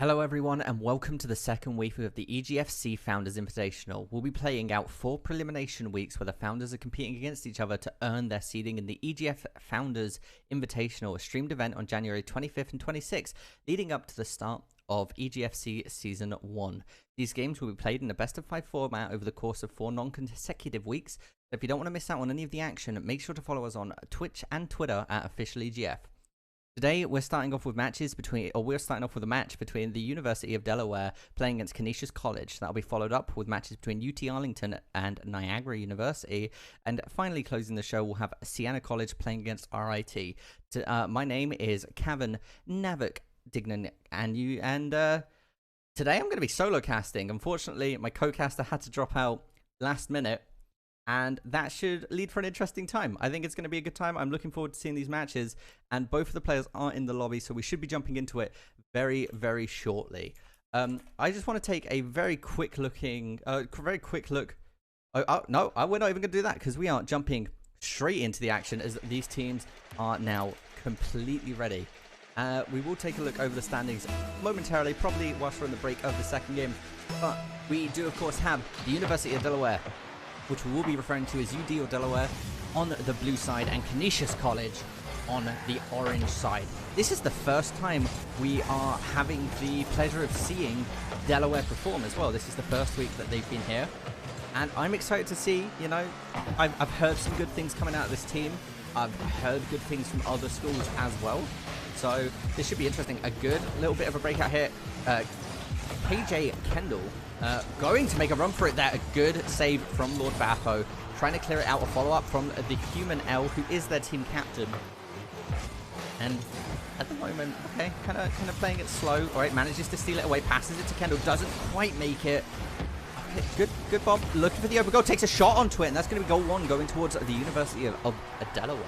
Hello everyone and welcome to the second week of the EGF Founders Invitational. We'll be playing out 4 prelimination weeks where the founders are competing against each other to earn their seeding in the EGF Founders Invitational, a streamed event on January 25th and 26th, leading up to the start of EGFC Season 1. These games will be played in a best-of-5 format over the course of 4 non-consecutive weeks. So if you don't want to miss out on any of the action, make sure to follow us on Twitch and Twitter at @OfficialEGF. Today, we're starting off with we're starting off with a match between the University of Delaware playing against Canisiu College. That'll be followed up with matches between UT Arlington and Niagara University. And finally, closing the show, we'll have Siena College playing against RIT. My name is Kevin Navik Dignan, and today I'm going to be solo casting. Unfortunately, my co-caster had to drop out last minute. And that should lead for an interesting time. I think it's going to be a good time. I'm looking forward to seeing these matches. And both of the players are in the lobby, so we should be jumping into it very, very shortly. I just want to take a very quick look. Oh, no, we're not even going to do that because we are jumping straight into the action as these teams are now completely ready. We will take a look over the standings momentarily, probably whilst we're in the break of the second game. But we do, of course, have the University of Delaware, which we will be referring to as UD or Delaware, on the blue side, and Canisiu College on the orange side. This is the first time we are having the pleasure of seeing Delaware perform as well. This is the first week that they've been here, and I'm excited to see, I've heard some good things coming out of this team. I've heard good things from other schools as well, so this should be interesting. A good little bit of a breakout here. KJ Kendall going to make a run for it there. A good save from Lord Bappo, trying to clear it out. A follow-up from the human L, who is their team captain. And at the moment, okay, kind of playing it slow. All right, manages to steal it away, passes it to Kendall, doesn't quite make it. Okay, good Bob, looking for the open goal, takes a shot onto it, and that's going to be goal 1 going towards the University of Delaware.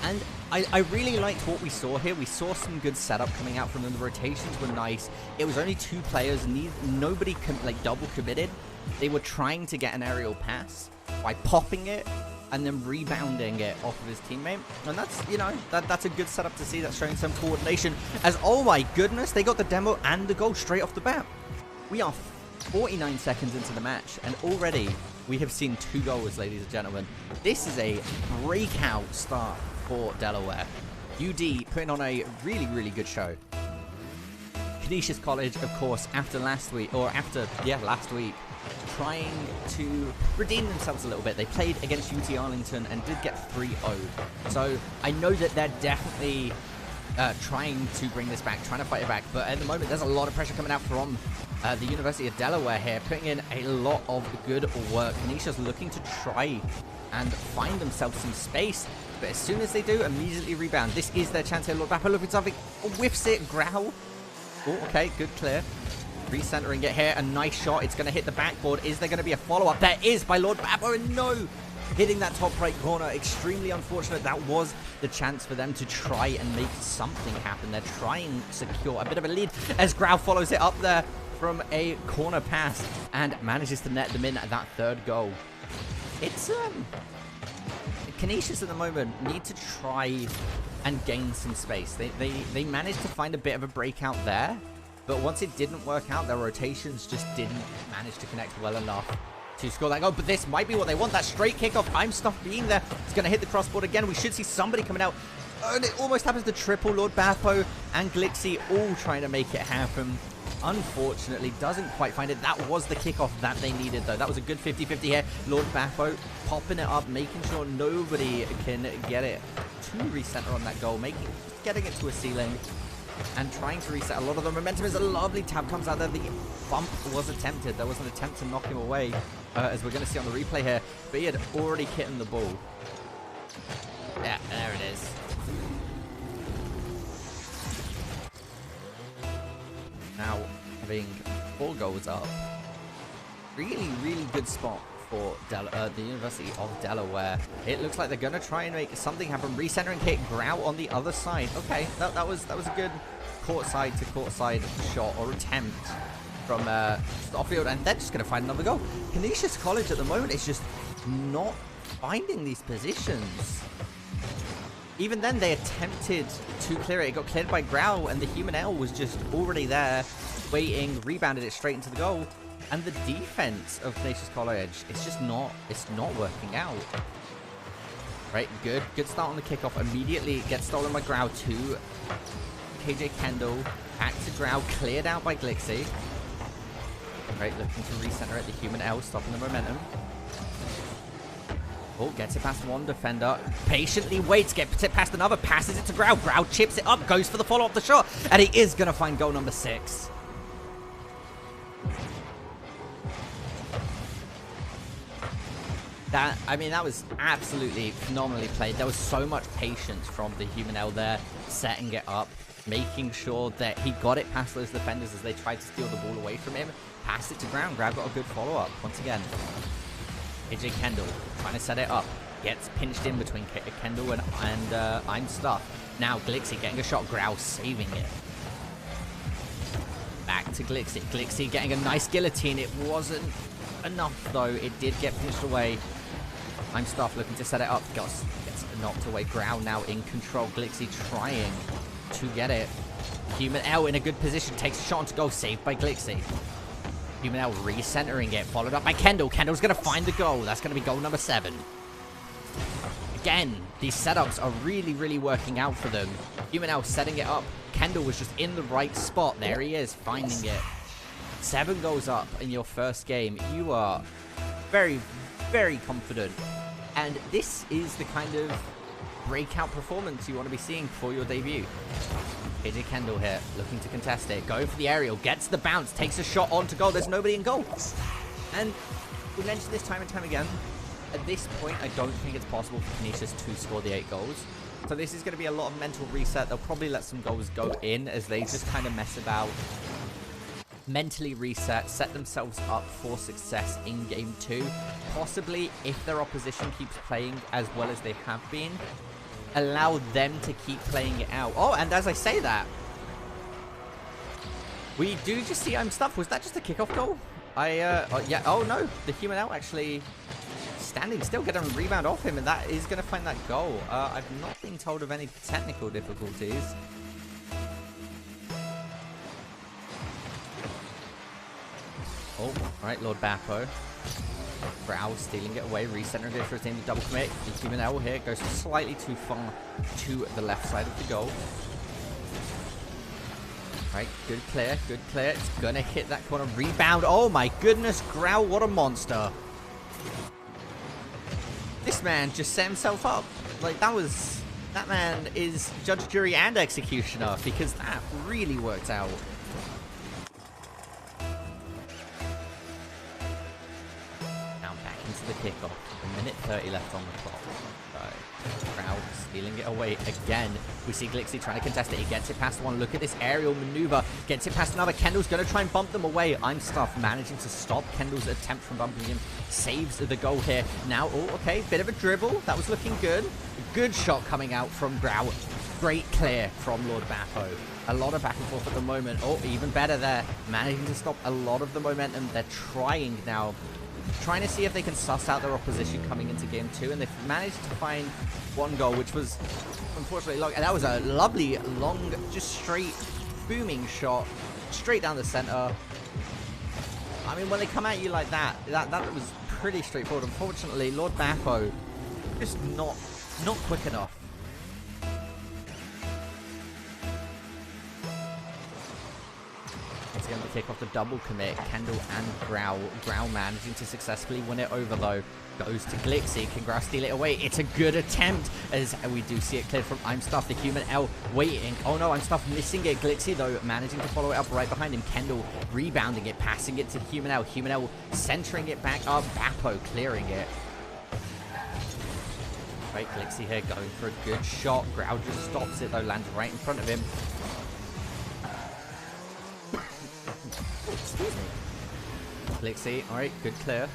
And I really liked what we saw here. We saw some good setup coming out from them. The rotations were nice. It was only 2 players. Nobody double committed. They were trying to get an aerial pass by popping it and then rebounding it off of his teammate. And that's, that's a good setup to see. That's showing some coordination. As, oh my goodness, they got the demo and the goal straight off the bat. We are 49 seconds into the match, and already we have seen 2 goals, ladies and gentlemen. This is a breakout start for Delaware. UD putting on a really, really good show. Canisiu College, of course, last week, trying to redeem themselves a little bit. They played against UT Arlington and did get 3-0. So I know that they're definitely trying to bring this back, trying to fight it back. But at the moment, there's a lot of pressure coming out from the University of Delaware here, putting in a lot of good work. Canisiu's looking to try and find themselves some space, but as soon as they do, immediately rebound. This is their chance here. Lord Bappo looking for something, whiffs it, growl. Oh, okay, good clear. Recentering it here, a nice shot. It's going to hit the backboard. Is there going to be a follow-up? There is by Lord Bappo, and no! Hitting that top right corner, extremely unfortunate. That was the chance for them to try and make something happen. They're trying to secure a bit of a lead as Grau follows it up there from a corner pass and manages to net them in at that 3rd goal. It's Canisius at the moment need to try and gain some space. They managed to find a bit of a breakout there, but once it didn't work out, their rotations just didn't manage to connect well enough to score that goal. But this might be what they want. That straight kickoff. I'm stuffed being there. It's going to hit the crossboard again. We should see somebody coming out. And it almost happens to triple. Lord Bappo and Glixie all trying to make it happen. Unfortunately, doesn't quite find it. That was the kickoff that they needed, though. That was a good 50-50 here. Lord Bappo popping it up, making sure nobody can get it to recenter on that goal, getting it to a ceiling and trying to reset a lot of the momentum. As a lovely tap comes out there. The bump was attempted. There was an attempt to knock him away, as we're going to see on the replay here, but he had already hit the ball. Yeah, there it is. Now, having 4 goals up, really, really good spot for the University of Delaware. It looks like they're going to try and make something happen. Recentering kick, Grau on the other side. Okay, that was a good court-side to court-side shot or attempt from Stoffield, and they're just going to find another goal. Canisiu College at the moment is just not finding these positions. even then, they attempted to clear it. It got cleared by Growl, and the Human L was just already there, waiting, rebounded it straight into the goal. And the defense of Canisius College, it's just not, it's not working out. Right, good start on the kickoff. Immediately gets stolen by Growl to KJ Kendall. Back to Growl, cleared out by Glixie. Right, looking to recenter it. The Human L stopping the momentum. Oh, gets it past one defender. Patiently waits, gets it past another, passes it to Growl. Growl chips it up, goes for the follow-up the shot, and he is going to find goal number 6. I mean, that was absolutely phenomenally played. There was so much patience from the Human L there, setting it up, making sure that he got it past those defenders as they tried to steal the ball away from him. Passed it to Ground. Ground got a good follow-up once again. AJ Kendall trying to set it up. Gets pinched in between Kendall and I'm Stuff. Now Glixie getting a shot. Growl saving it. Back to Glixie. Glixie getting a nice guillotine. It wasn't enough though. It did get pinched away. I'm Stuff looking to set it up. Gets knocked away. Growl now in control. Glixie trying to get it. Human L in a good position. Takes a shot onto goal. Saved by Glixie. Human L recentering it. Followed up by Kendall. Kendall's going to find the goal. That's going to be goal number 7. Again, these setups are really, really working out for them. Human L setting it up. Kendall was just in the right spot. There he is, finding it. 7 goals up in your first game. You are very, very confident. And this is the kind of breakout performance you want to be seeing for your debut. AJ Kendall here, looking to contest it. Going for the aerial, gets the bounce, takes a shot onto goal. There's nobody in goal. And we mentioned this time and time again. At this point, I don't think it's possible for Canisius to score the 8 goals. So this is going to be a lot of mental reset. They'll probably let some goals go in as they just kind of mess about. Mentally reset, set themselves up for success in game 2. Possibly, if their opposition keeps playing as well as they have been, allow them to keep playing it out. Oh, and as I say that, we do just see I'm Stuff. Was that just a kickoff goal? Yeah, oh no, the Human L actually standing still, getting a rebound off him, and that is going to find that goal. I've not been told of any technical difficulties. Oh, right, Lord Bappo. Growl stealing it away, recentering it for his team to double commit. The Human L here goes slightly too far to the left side of the goal. Right, good clear, good clear. It's gonna hit that corner. Rebound. Oh my goodness, Growl, what a monster. This man just set himself up. Like, that man is judge, jury, and executioner, because that really worked out. The kickoff. 1:30 left on the clock. Right. Growl stealing it away again. We see Glixie trying to contest it. He gets it past one. Look at this aerial maneuver. Gets it past another. Kendall's going to try and bump them away. I'm Stuff managing to stop Kendall's attempt from bumping him. Saves the goal here. Now, oh, okay. Bit of a dribble. That was looking good. Good shot coming out from Growl. Great clear from Lord Bappo. A lot of back and forth at the moment. Oh, even better there. Managing to stop a lot of the momentum. They're trying now. Trying to see if they can suss out their opposition coming into game 2, and they've managed to find one goal, which was unfortunately long. And that was a lovely, long, just straight, booming shot, straight down the center. I mean, when they come at you like that, that was pretty straightforward. Unfortunately, Lord Bappo just not quick enough. Once again, they kick off the double commit. Kendall and Growl. Growl managing to successfully win it over, though. Goes to Glixie. Can Growl steal it away? It's a good attempt, as we do see it cleared from I'm Stuff. The Human L waiting. Oh no, I'm Stuff missing it. Glixie, though, managing to follow it up right behind him. Kendall rebounding it, passing it to Human L. Human L centering it back up. Bappo clearing it. Right, Glixie here going for a good shot. Growl just stops it, though. Lands right in front of him. Excuse me. Glixie, alright, good clear.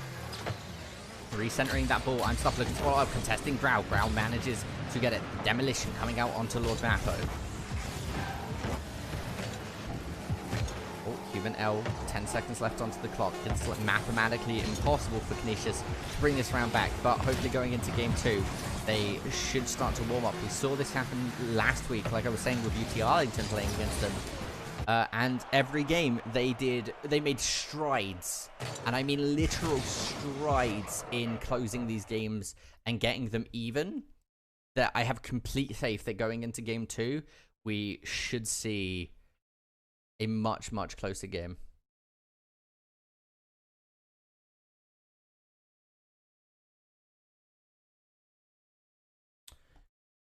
Recentering that ball. I'm Stuff looking to follow up, contesting Growl. Growl manages to get it. Demolition coming out onto Lord Bappo. Oh, Human L, 10 seconds left onto the clock. It's mathematically impossible for Canisius to bring this round back, but hopefully going into game 2, they should start to warm up. We saw this happen last week, like I was saying, with UT Arlington playing against them. And every game they made strides, and I mean literal strides in closing these games and getting them even. That I have complete faith that going into game 2, we should see a much, much closer game.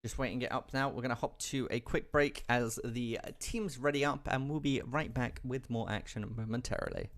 Just waiting it up now. We're going to hop to a quick break as the team's ready up, and we'll be right back with more action momentarily.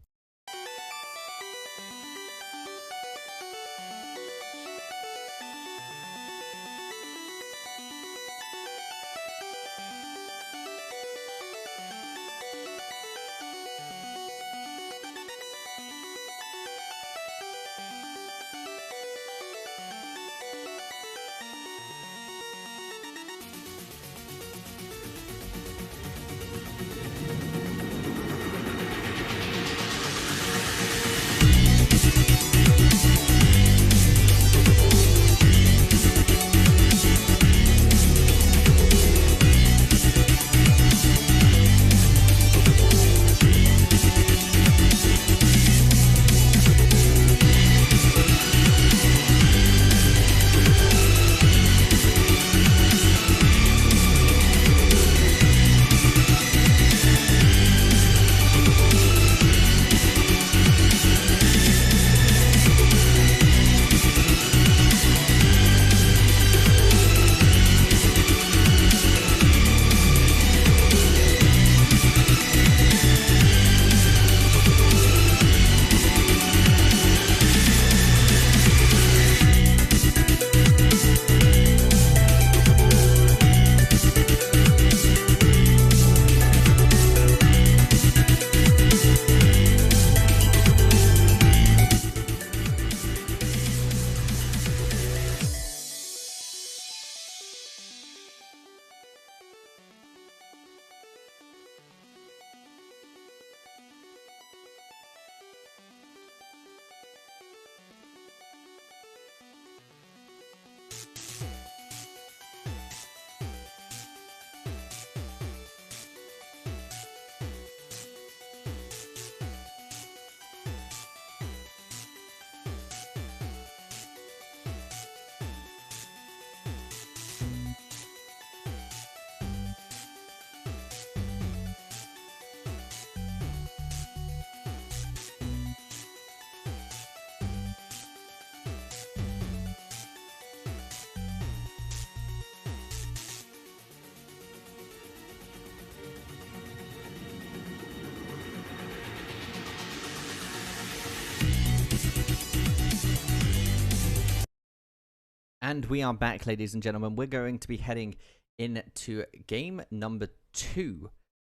And we are back, ladies and gentlemen. We're going to be heading into game number 2.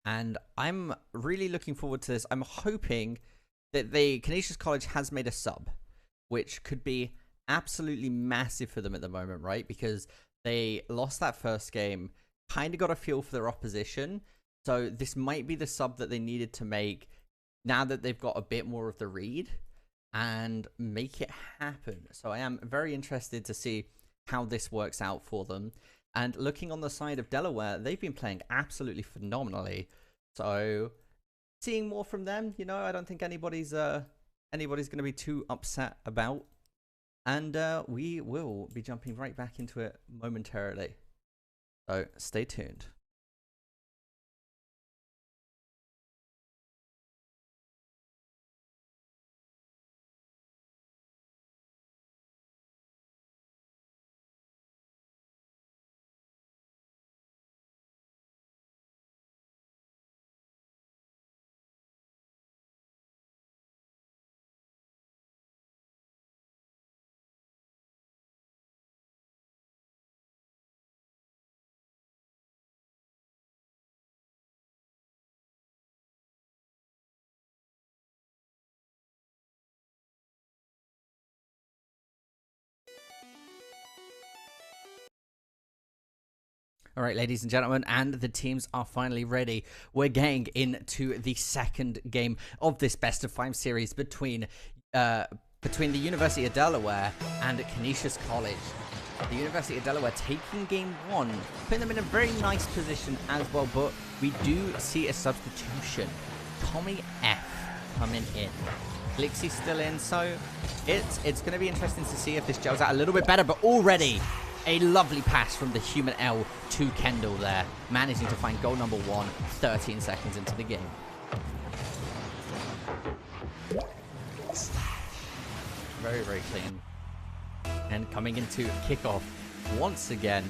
And I'm really looking forward to this. I'm hoping that Canisiu College has made a sub, which could be absolutely massive for them at the moment, right? Because they lost that first game, kind of got a feel for their opposition. So this might be the sub that they needed to make now that they've got a bit more of the read and make it happen. So I am very interested to see how this works out for them. And looking on the side of Delaware, they've been playing absolutely phenomenally. So seeing more from them, you know, I don't think anybody's going to be too upset about. And we will be jumping right back into it momentarily. So stay tuned. All right, ladies and gentlemen, and the teams are finally ready. We're getting into the second game of this best-of-5 series between the University of Delaware and Canisiu College. The University of Delaware taking game 1, putting them in a very nice position as well, but we do see a substitution. Tommy F coming in. Glixie's still in, so it's going to be interesting to see if this gels out a little bit better, but already a lovely pass from the Human L to Kendall there, managing to find goal number 1, 13 seconds into the game. Very, very clean. And coming into kickoff once again,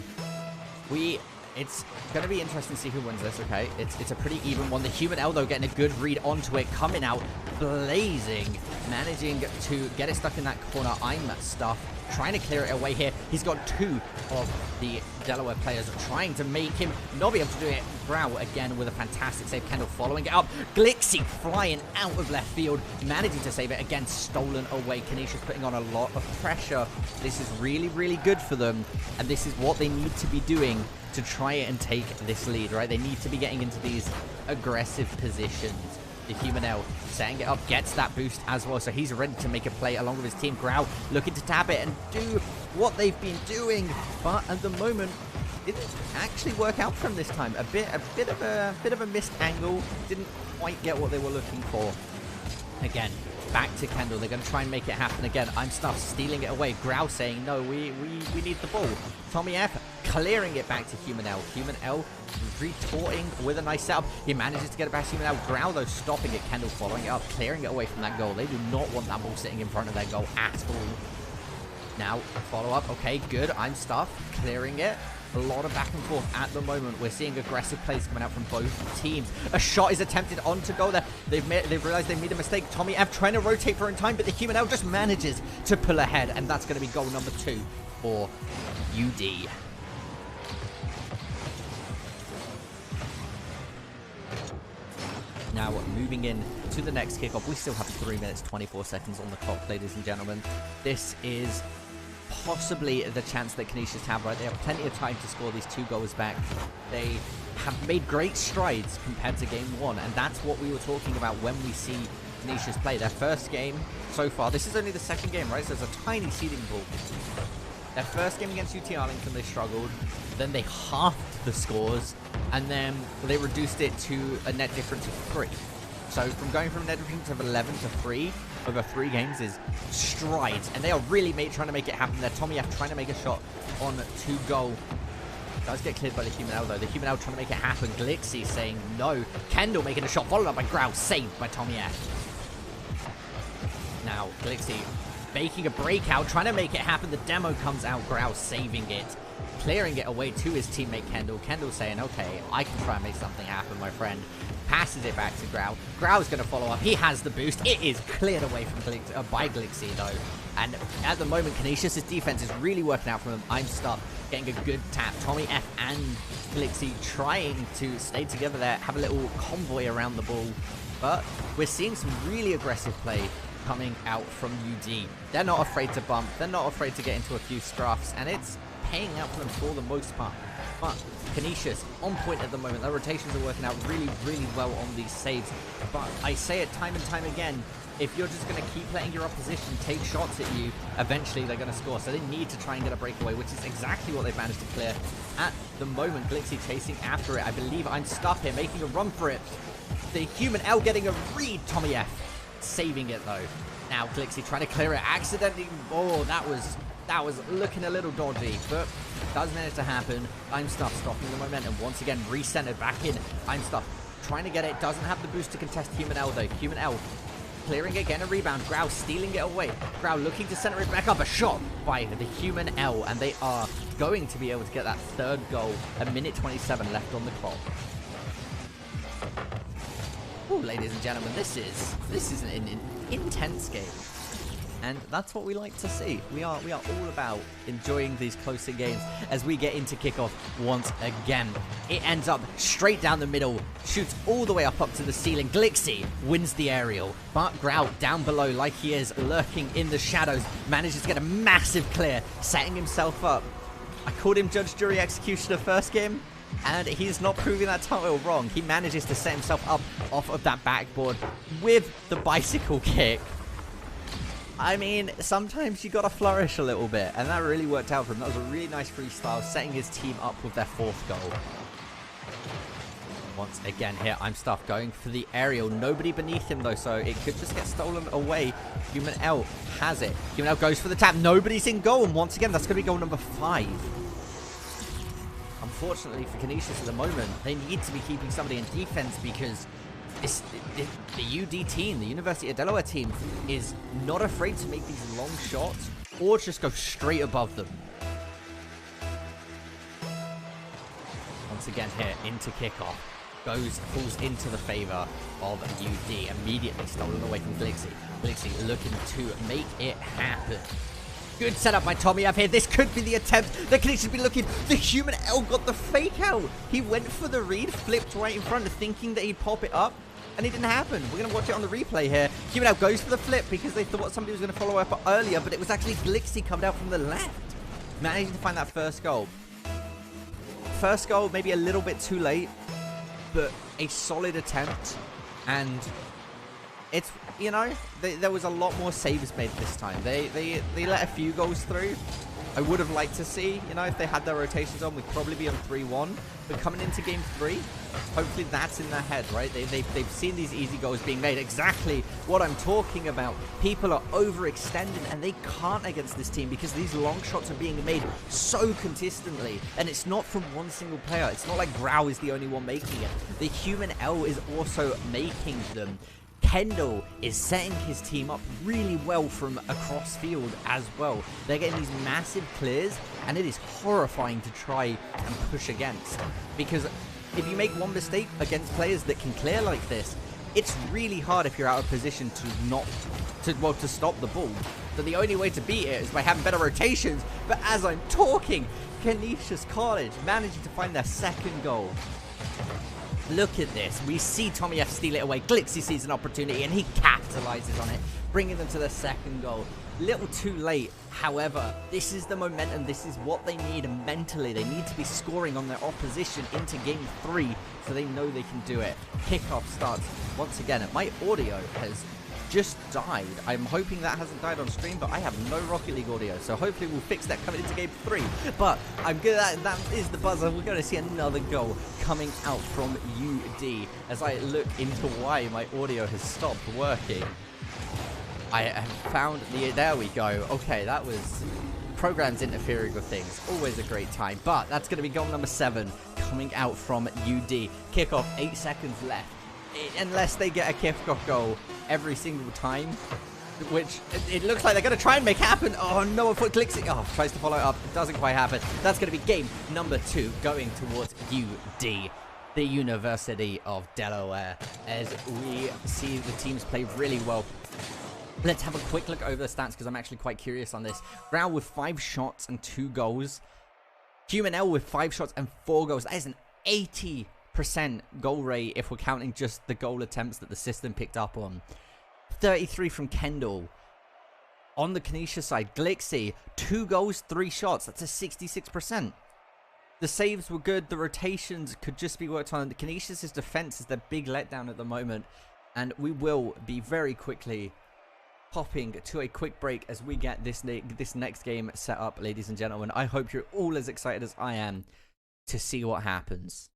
it's going to be interesting to see who wins this, okay? It's a pretty even one. The Human L, though, getting a good read onto it, coming out, blazing, managing to get it stuck in that corner. I'm stuff, trying to clear it away here. He's got 2 of the Delaware players trying to make him not be able to do it. Grau again with a fantastic save. Kendall following it up. Glixie flying out of left field, managing to save it. Again, stolen away. Canisiu's putting on a lot of pressure. This is really, really good for them, and this is what they need to be doing to try and take this lead, right? They need to be getting into these aggressive positions. The Human L setting it up, gets that boost as well, so he's ready to make a play along with his team. Grau looking to tap it and do what they've been doing, but at the moment it didn't actually work out for him this time. A bit of a missed angle, didn't quite get what they were looking for. Again, back to Kendall. They're going to try and make it happen again. I'm stuff, stealing it away. Grau saying, no, we need the ball. Tommy F clearing it back to Human L. Human L retorting with a nice setup. He manages to get it back to Human L. Grau, though, stopping it. Kendall following it up, clearing it away from that goal. They do not want that ball sitting in front of their goal at all. Now, follow up. Okay, good. I'm stuff, clearing it. A lot of back and forth at the moment. We're seeing aggressive plays coming out from both teams. A shot is attempted onto goal there. They've realized they made a mistake. Tommy F trying to rotate for in time, but the Human L just manages to pull ahead, and that's going to be goal number 2 for UD. Now, moving in to the next kickoff, we still have 3 minutes, 24 seconds on the clock, ladies and gentlemen. This is possibly the chance that Canisius have, right? They have plenty of time to score these 2 goals back. They have made great strides compared to game 1, and that's what we were talking about when we see Canisius play. Their first game so far, this is only the 2nd game, right? So there's a tiny seeding pool. Their first game against UT Arlington, they struggled. Then they halved the scores, and then they reduced it to a net difference of 3. So from going from a net difference of 11 to 3 over 3 games is strides, and they are really trying to make it happen there. Tommy F trying to make a shot on 2 goal. Does get cleared by the Human L, though. The Human L trying to make it happen. Glixie saying no. Kendall making a shot, followed up by Grau, saved by Tommy F. Now, Glixie making a breakout, trying to make it happen. The demo comes out, Grau saving it, clearing it away to his teammate Kendall. Kendall saying, okay, I can try and make something happen, my friend. Passes it back to Grau. Grau's going to follow up. He has the boost. It is cleared away from by Glixie, though. And at the moment, Canisius' defense is really working out for him. I'm stuck, getting a good tap. Tommy F and Glixie trying to stay together there, have a little convoy around the ball. But we're seeing some really aggressive play coming out from UD. They're not afraid to bump. They're not afraid to get into a few scruffs, and it's paying out for them for the most part. But Canisius on point at the moment. Their rotations are working out really, really well on these saves. But I say it time and time again, if you're just going to keep letting your opposition take shots at you, eventually they're going to score. So they need to try and get a breakaway, which is exactly what they've managed to clear at the moment. Glixie chasing after it. I believe I'm stuck here, making a run for it. The Human L getting a read. Tommy F saving it, though. Now Glixie trying to clear it accidentally. Oh, that was looking a little dodgy, but does manage to happen. I'm stuck, stopping the momentum. Once again, recentered back in. I'm stuck, trying to get it. Doesn't have the boost to contest Human L, though. Human L clearing it, getting a rebound. Grau stealing it away. Grau looking to center it back up. A shot by the Human L, and they are going to be able to get that 3rd goal. A minute 27 left on the clock. Ooh, ladies and gentlemen, this is an intense game, and that's what we like to see. We are all about enjoying these closer games as we get into kickoff once again. It ends up straight down the middle, shoots all the way up to the ceiling. Glixie wins the aerial, but Grau down below, like he is lurking in the shadows, manages to get a massive clear, setting himself up. I called him Judge, Jury, Executioner first game, and he's not proving that title wrong. He manages to set himself up off of that backboard with the bicycle kick. I mean, sometimes you gotta flourish a little bit, and that really worked out for him. That was a really nice freestyle, setting his team up with their 4th goal. Once again here, I'm stuffed going for the aerial. Nobody beneath him though, so it could just get stolen away. Human L has it. Human L goes for the tap. Nobody's in goal, and once again, that's going to be goal number 5. Unfortunately for Canisiu at the moment, they need to be keeping somebody in defense because the UD team, the University of Delaware team, is not afraid to make these long shots or just go straight above them. Once again here, into kickoff. Falls into the favor of UD. Immediately stolen away from Glixie. Glixie looking to make it happen. Good setup by Tommy up here. This could be the attempt that Canisiu should be looking. The Human L got the fake out. He went for the read, flipped right in front, thinking that he'd pop it up, and it didn't happen. We're going to watch it on the replay here. Human L goes for the flip because they thought somebody was going to follow up earlier, but it was actually Glixie coming out from the left. Managing to find that first goal. First goal, maybe a little bit too late, but a solid attempt, and it's, you know, there was a lot more saves made this time. They let a few goals through. I would have liked to see, you know, if they had their rotations on, we'd probably be on 3-1. But coming into game 3, hopefully that's in their head, right? They've seen these easy goals being made. Exactly what I'm talking about. People are overextending, and they can't against this team because these long shots are being made so consistently. And it's not from one single player. It's not like Grau is the only one making it. The Human L is also making them. Kendall is setting his team up really well from across field as well. They're getting these massive clears, and it is horrifying to try and push against. Because if you make one mistake against players that can clear like this, it's really hard if you're out of position to stop the ball. So the only way to beat it is by having better rotations. But as I'm talking, Canisius College managing to find their 2nd goal. Look at this. We see Tommy F steal it away. Glixie sees an opportunity, and he capitalizes on it, bringing them to the 2nd goal. Little too late. However, this is the momentum. This is what they need mentally. They need to be scoring on their opposition into game 3 so they know they can do it. Kickoff starts once again. My audio has just died. I'm hoping that hasn't died on stream, but I have no Rocket League audio, so hopefully we'll fix that coming into game 3. But I'm good at that. That is the buzzer. We're going to see another goal coming out from UD as I look into why my audio has stopped working. I have found there we go. Okay, that was programs interfering with things. Always a great time. But that's going to be goal number 7 coming out from UD. Kickoff, 8 seconds left. Unless they get a kickoff goal every single time, which it looks like they're going to try and make happen. Oh, no, a foot clicks it. Oh, tries to follow it up. It doesn't quite happen. That's going to be game number 2 going towards UD, the University of Delaware, as we see the teams play really well. Let's have a quick look over the stats because I'm actually quite curious on this. Grau with 5 shots and 2 goals. Human L with 5 shots and 4 goals. That is an 80% goal rate if we're counting just the goal attempts that the system picked up on. 33 from Kendall. On the Canisiu side, Glixie, 2 goals, 3 shots. That's a 66%. The saves were good. The rotations could just be worked on. The Canisius' defense is their big letdown at the moment. And we will be very quickly popping to a quick break as we get this next game set up, ladies and gentlemen. I hope you're all as excited as I am to see what happens.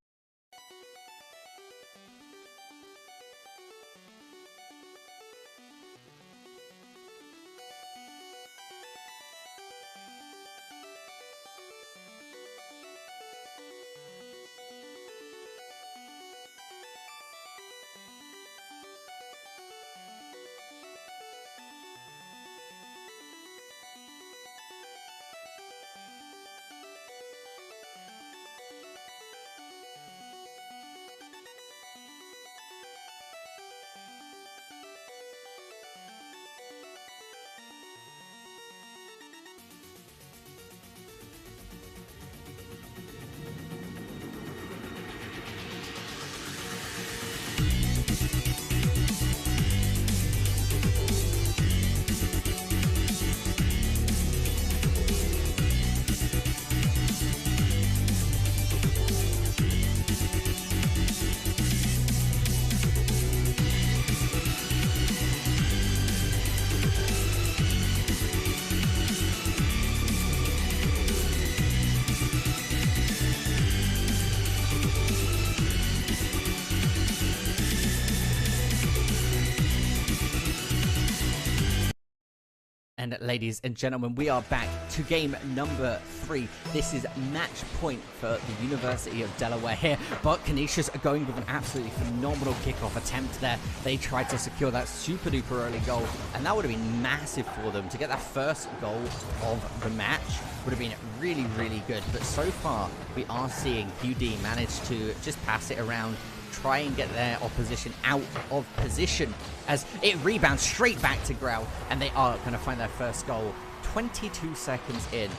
And ladies and gentlemen, we are back to game number 3. This is match point for the University of Delaware here. But Canisius are going with an absolutely phenomenal kickoff attempt there. They tried to secure that super duper early goal, and that would have been massive for them. To get that first goal of the match would have been really, really good. But so far, we are seeing UD manage to just pass it around, try and get their opposition out of position as it rebounds straight back to Grau, and they are going to find their first goal 22 seconds in.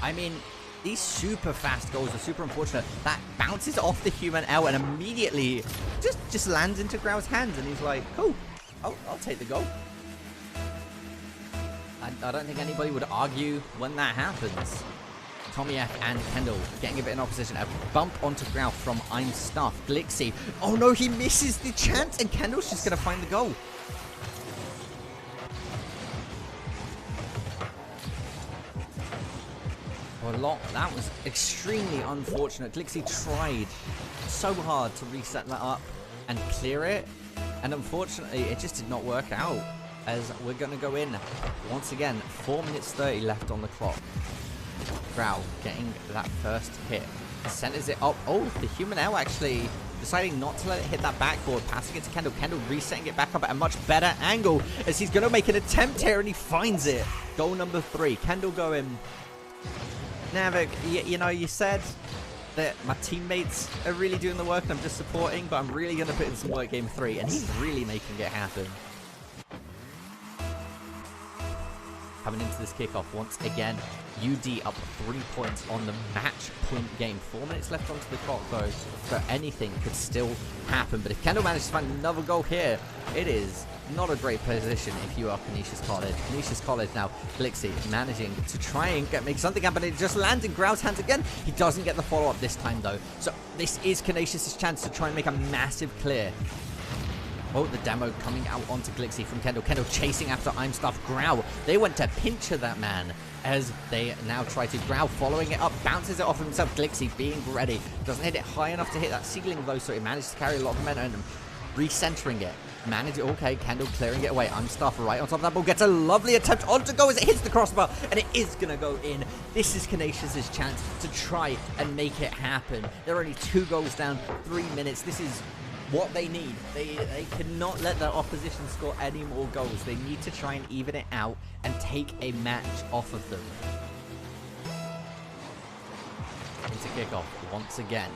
I mean, these super fast goals are super unfortunate. That bounces off the human L and immediately just lands into Grau's hands, and he's like, cool, I'll take the goal. I don't think anybody would argue when that happens. Tommy F and Kendall getting a bit in opposition. A bump onto Grau from I'm Stuffed. Glixie. Oh no, he misses the chance, and Kendall's just going to find the goal. That was extremely unfortunate. Glixie tried so hard to reset that up and clear it, and unfortunately it just did not work out, as we're going to go in once again. 4 minutes 30 left on the clock. Grau getting that first hit, centers it up. Oh, the human L actually deciding not to let it hit that backboard, passing it to Kendall. Kendall resetting it back up at a much better angle as he's going to make an attempt here, and he finds it. Goal number 3. Kendall going, Navik, you know, you said that my teammates are really doing the work and I'm just supporting, but I'm really going to put in some work game 3, and he's really making it happen. Coming into this kickoff once again, UD up 3 points on the match point game. 4 minutes left onto the clock though, so anything could still happen. But if Kendall manages to find another goal here, it is not a great position if you are Canisius College. Canisius College now, Glixie managing to try and make something happen. It just lands in Grau's hands again. He doesn't get the follow-up this time though. So this is Canisius' chance to try and make a massive clear. Oh, the demo coming out onto Glixie from Kendall. Kendall chasing after I'm Stuffed. Grau, they went to pincher that man as they now try to. Grau following it up, bounces it off himself. Glixie being ready. Doesn't hit it high enough to hit that ceiling though, so he managed to carry a lot of momentum. Recentering it. Okay, Kendall clearing it away. I'm Stuffed right on top of that ball. Gets a lovely attempt on to go as it hits the crossbar, and it is going to go in. This is Canisius' chance to try and make it happen. They're only 2 goals down, 3 minutes. This is what they need. They cannot let their opposition score any more goals. They need to try and even it out and take a match off of them. Into kickoff once again.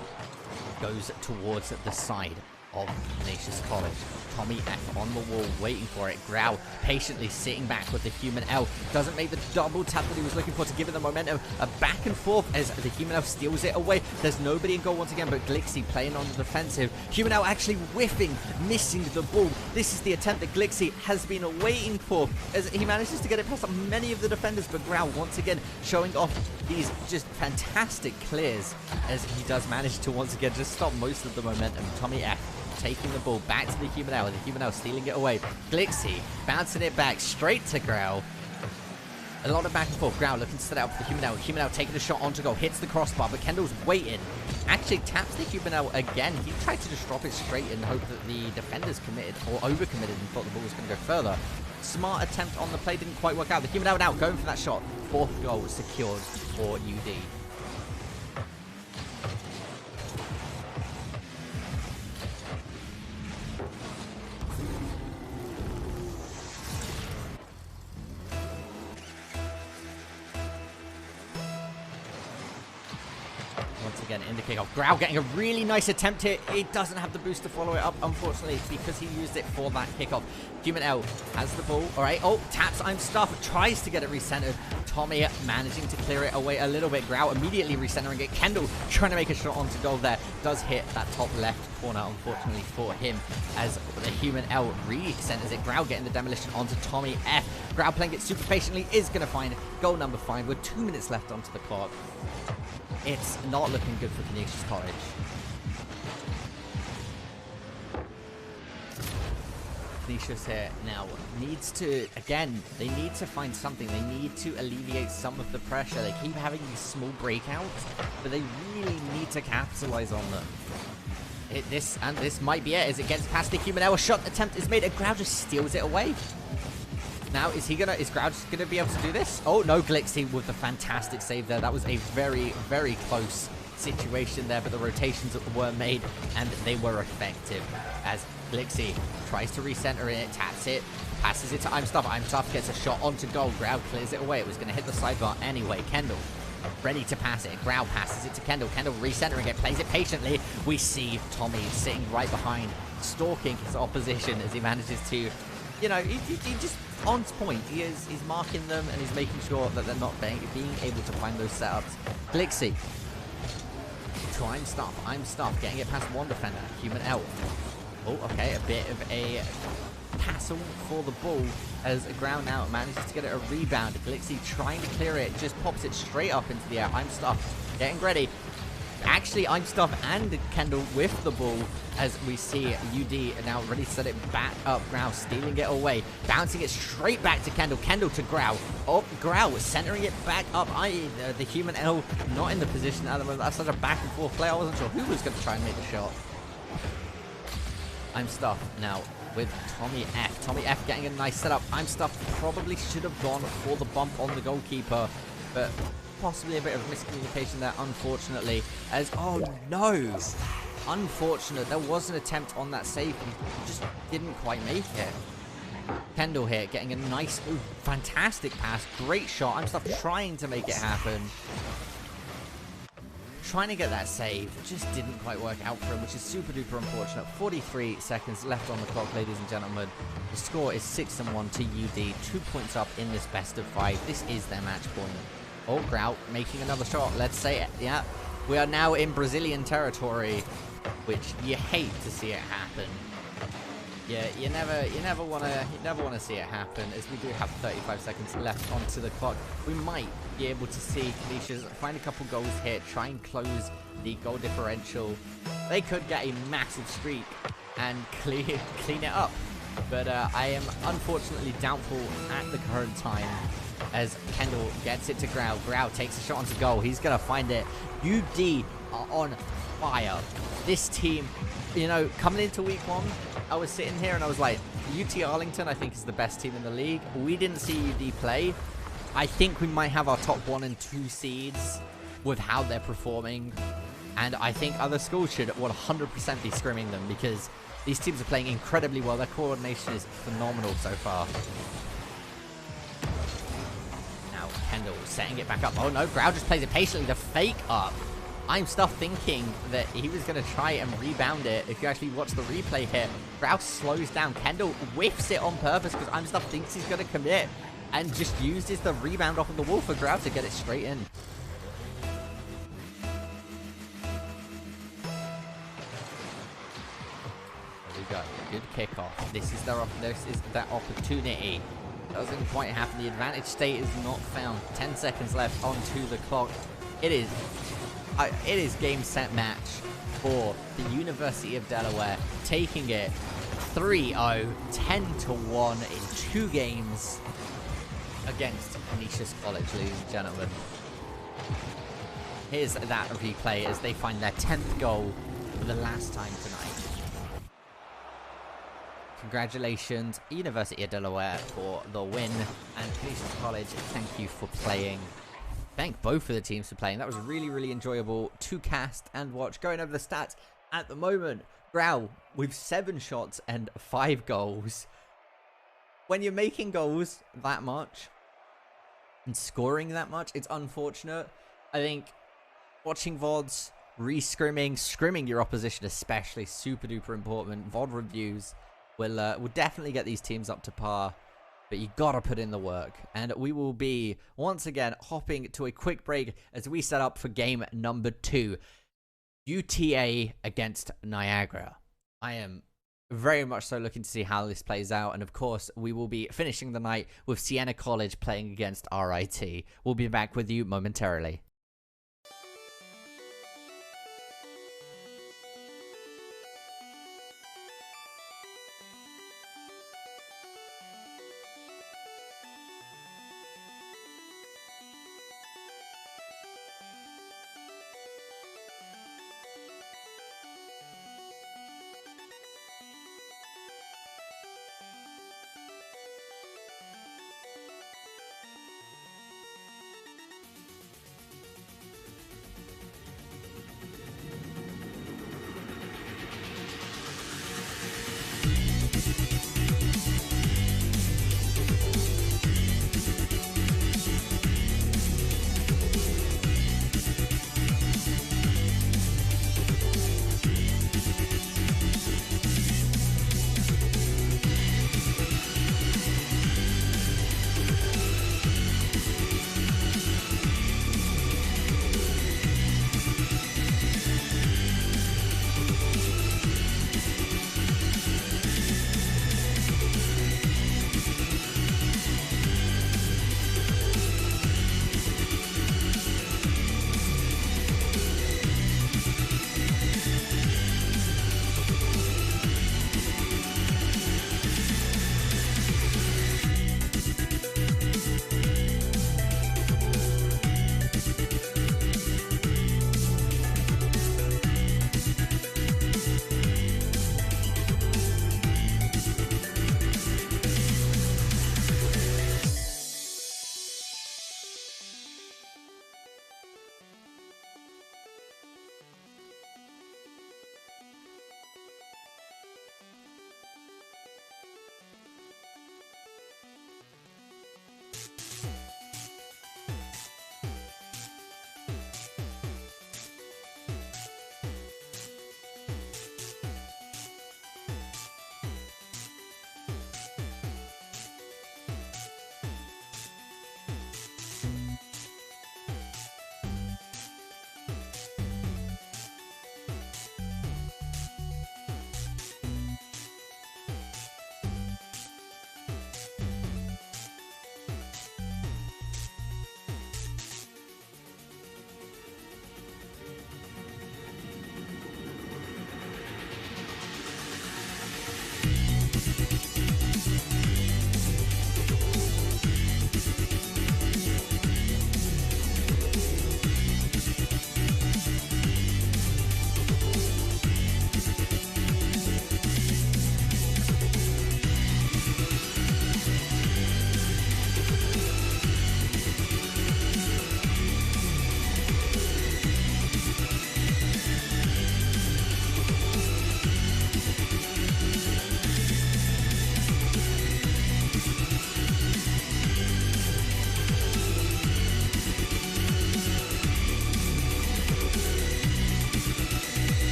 Goes towards the side of Canisius College. Tommy F on the wall waiting for it. Grau patiently sitting back with the human L. Doesn't make the double tap that he was looking for to give it the momentum. A back and forth as the human L steals it away. There's nobody in goal once again, but Glixie playing on the defensive. Human L actually whiffing, missing the ball. This is the attempt that Glixie has been waiting for, as he manages to get it past many of the defenders, but Grau once again showing off these just fantastic clears as he does manage to once again just stop most of the momentum. Tommy F taking the ball back to the human L, and the human L stealing it away. Glixie bouncing it back straight to Grau. A lot of back and forth. Grau looking to set out for the human L. Human L taking the shot onto goal, hits the crossbar, but Kendall's waiting. Actually taps the human L again. He tried to just drop it straight and hope that the defenders committed or overcommitted and thought the ball was going to go further. Smart attempt on the play, didn't quite work out. The human L now going for that shot. 4th goal secured for UD. Again in the kickoff. Grau getting a really nice attempt here. He doesn't have the boost to follow it up, unfortunately, because he used it for that kickoff. Human L has the ball. All right. Oh, taps I'm Stuffed. Tries to get it recentered. Tommy managing to clear it away a little bit. Grau immediately recentering it. Kendall trying to make a shot onto goal there. Does hit that top left corner, unfortunately for him, as the human L re-centers it. Grau getting the demolition onto Tommy F. Grau playing it super patiently is going to find goal number 5 with 2 minutes left onto the clock. It's not looking good for Canisius College. Canisius here now needs to, again, they need to find something. They need to alleviate some of the pressure. They keep having these small breakouts, but they really need to capitalize on them. This might be it as it gets past the human L. A shot attempt is made, and Grau just steals it away. Now, is Grouch gonna be able to do this? Oh, no, Glixie with the fantastic save there. That was a very, very close situation there, but the rotations were made, and they were effective. As Glixie tries to recenter it, taps it, passes it to I'm Stuff gets a shot onto goal. Grau clears it away. It was going to hit the sidebar anyway. Kendall ready to pass it. Grau passes it to Kendall. Kendall recentering it, plays it patiently. We see Tommy sitting right behind, stalking his opposition as he manages to, you know, he just on point. He's marking them, and he's making sure that they're not being able to find those setups. Glixie to I'm Stuff, getting it past one defender. Human Elf. Oh, okay, a bit of a hassle for the ball as Grau now manages to get it a rebound. Glixie trying to clear it, just pops it straight up into the air. I'm Stuff getting ready. Actually, I'm Stuff and Kendall with the ball as we see UD now ready to set it back up. Grau stealing it away, bouncing it straight back to Kendall. Kendall to Grau. Oh, Grau centering it back up. The human L not in the position at the moment. That's such a back and forth play. I wasn't sure who was going to try and make the shot. I'm Stuff now with Tommy F. Tommy F getting a nice setup. I'm Stuff probably should have gone for the bump on the goalkeeper, but possibly a bit of miscommunication there, unfortunately. As, oh no! Unfortunate. There was an attempt on that save, but he just didn't quite make it. Kendall here getting a nice, fantastic pass. Great shot. I'm Stuff trying to make it happen. Trying to get that save, just didn't quite work out for him, which is super duper unfortunate. 43 seconds left on the clock, ladies and gentlemen. The score is 6-1 to UD, 2 points up in this best of 5. This is their match point. Oh, Grau making another shot. Let's say it. Yeah, we are now in Brazilian territory, which you hate to see it happen. Yeah, you never want to see it happen, as we do have 35 seconds left onto the clock. We might be able to see Canisiu find a couple goals here, try and close the goal differential. They could get a massive streak and clean it up, but I am unfortunately doubtful at the current time. As Kendall gets it to Grau. Grau takes a shot onto goal. He's gonna find it. UD are on fire. This team, you know, coming into week 1, I was sitting here and I was like, UT Arlington, I think, is the best team in the league. We didn't see UD play. I think we might have our top 1 and 2 seeds with how they're performing. And I think other schools should 100% be scrimming them, because these teams are playing incredibly well. Their coordination is phenomenal so far. Now Kendall setting it back up. Oh no, Grau just plays it patiently. The fake up. I'm Stuff thinking that he was going to try and rebound it. If you actually watch the replay here, Grau slows down. Kendall whiffs it on purpose because I'm Stuff thinks he's going to commit, and just uses the rebound off of the wall for Grau to get it straight in. There we go. Good kickoff. This is their opportunity. Doesn't quite happen. The advantage state is not found. 10 seconds left onto the clock. It is game, set, match for the University of Delaware, taking it 3-0, 10-1 in 2 games against Canisiu College, ladies and gentlemen. Here's that replay as they find their 10th goal for the last time tonight. Congratulations, University of Delaware, for the win, and Canisiu College, thank you for playing. Thank both of the teams for playing. That was really, really enjoyable to cast and watch. Going over the stats at the moment, Grau with 7 shots and 5 goals. When you're making goals that much and scoring that much, it's unfortunate. I think watching VODs, scrimming your opposition especially, super duper important. VOD reviews will definitely get these teams up to par. But you gotta put in the work. And we will be, once again, hopping to a quick break as we set up for game number 2. UTA against Niagara. I am very much so looking to see how this plays out. And of course, we will be finishing the night with Siena College playing against RIT. We'll be back with you momentarily.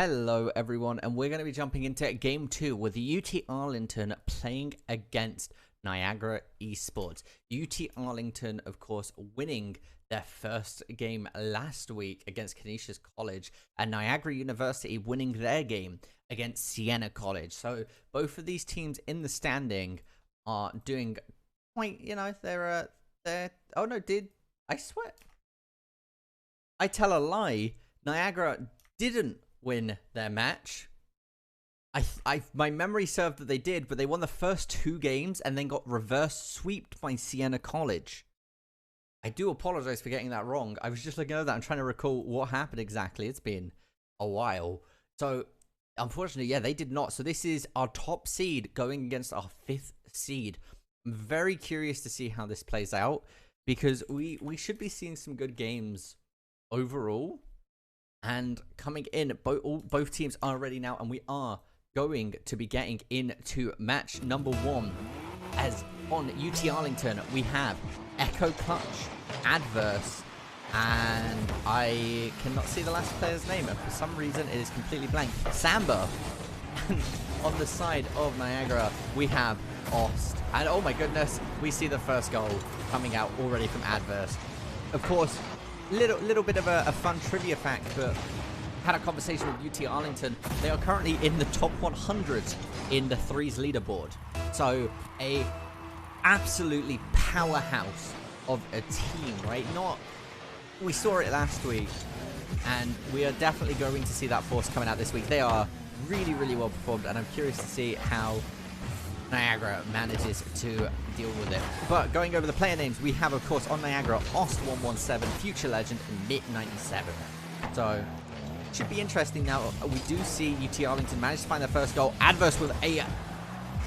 Hello everyone, and we're going to be jumping into game 2 with UT Arlington playing against Niagara Esports. UT Arlington, of course, winning their first game last week against Canisiu College, and Niagara University winning their game against Siena College. So both of these teams in the standing are doing quite, they're oh no, I swear, I tell a lie, Niagara didn't win their match. My memory served that they did, but they won the first 2 games and then got reverse sweeped by Siena College. I do apologize for getting that wrong. I was just looking over that and trying to recall what happened exactly. It's been a while. So unfortunately, yeah, they did not. So this is our top seed going against our 5th seed. I'm very curious to see how this plays out, because we should be seeing some good games overall. And coming in, both teams are ready now, and we are going to be getting into match number 1. As on UT Arlington, we have Echo Clutch, Adverse, and I cannot see the last player's name, and for some reason it is completely blank. Samba. And on the side of Niagara, we have Ost. And oh my goodness, we see the first goal coming out already from Adverse. Of course, little bit of a fun trivia fact, but had a conversation with UT Arlington. They are currently in the top 100 in the threes leaderboard. So a absolutely powerhouse of a team, right? We saw it last week, and we are definitely going to see that force coming out this week. They are really well performed, and I'm curious to see how Niagara manages to deal with it. But going over the player names, we have, of course, on Niagara, Ost117, Future Legend, and Mid97. So, should be interesting now. We do see UT Arlington manage to find their first goal. Adverse with a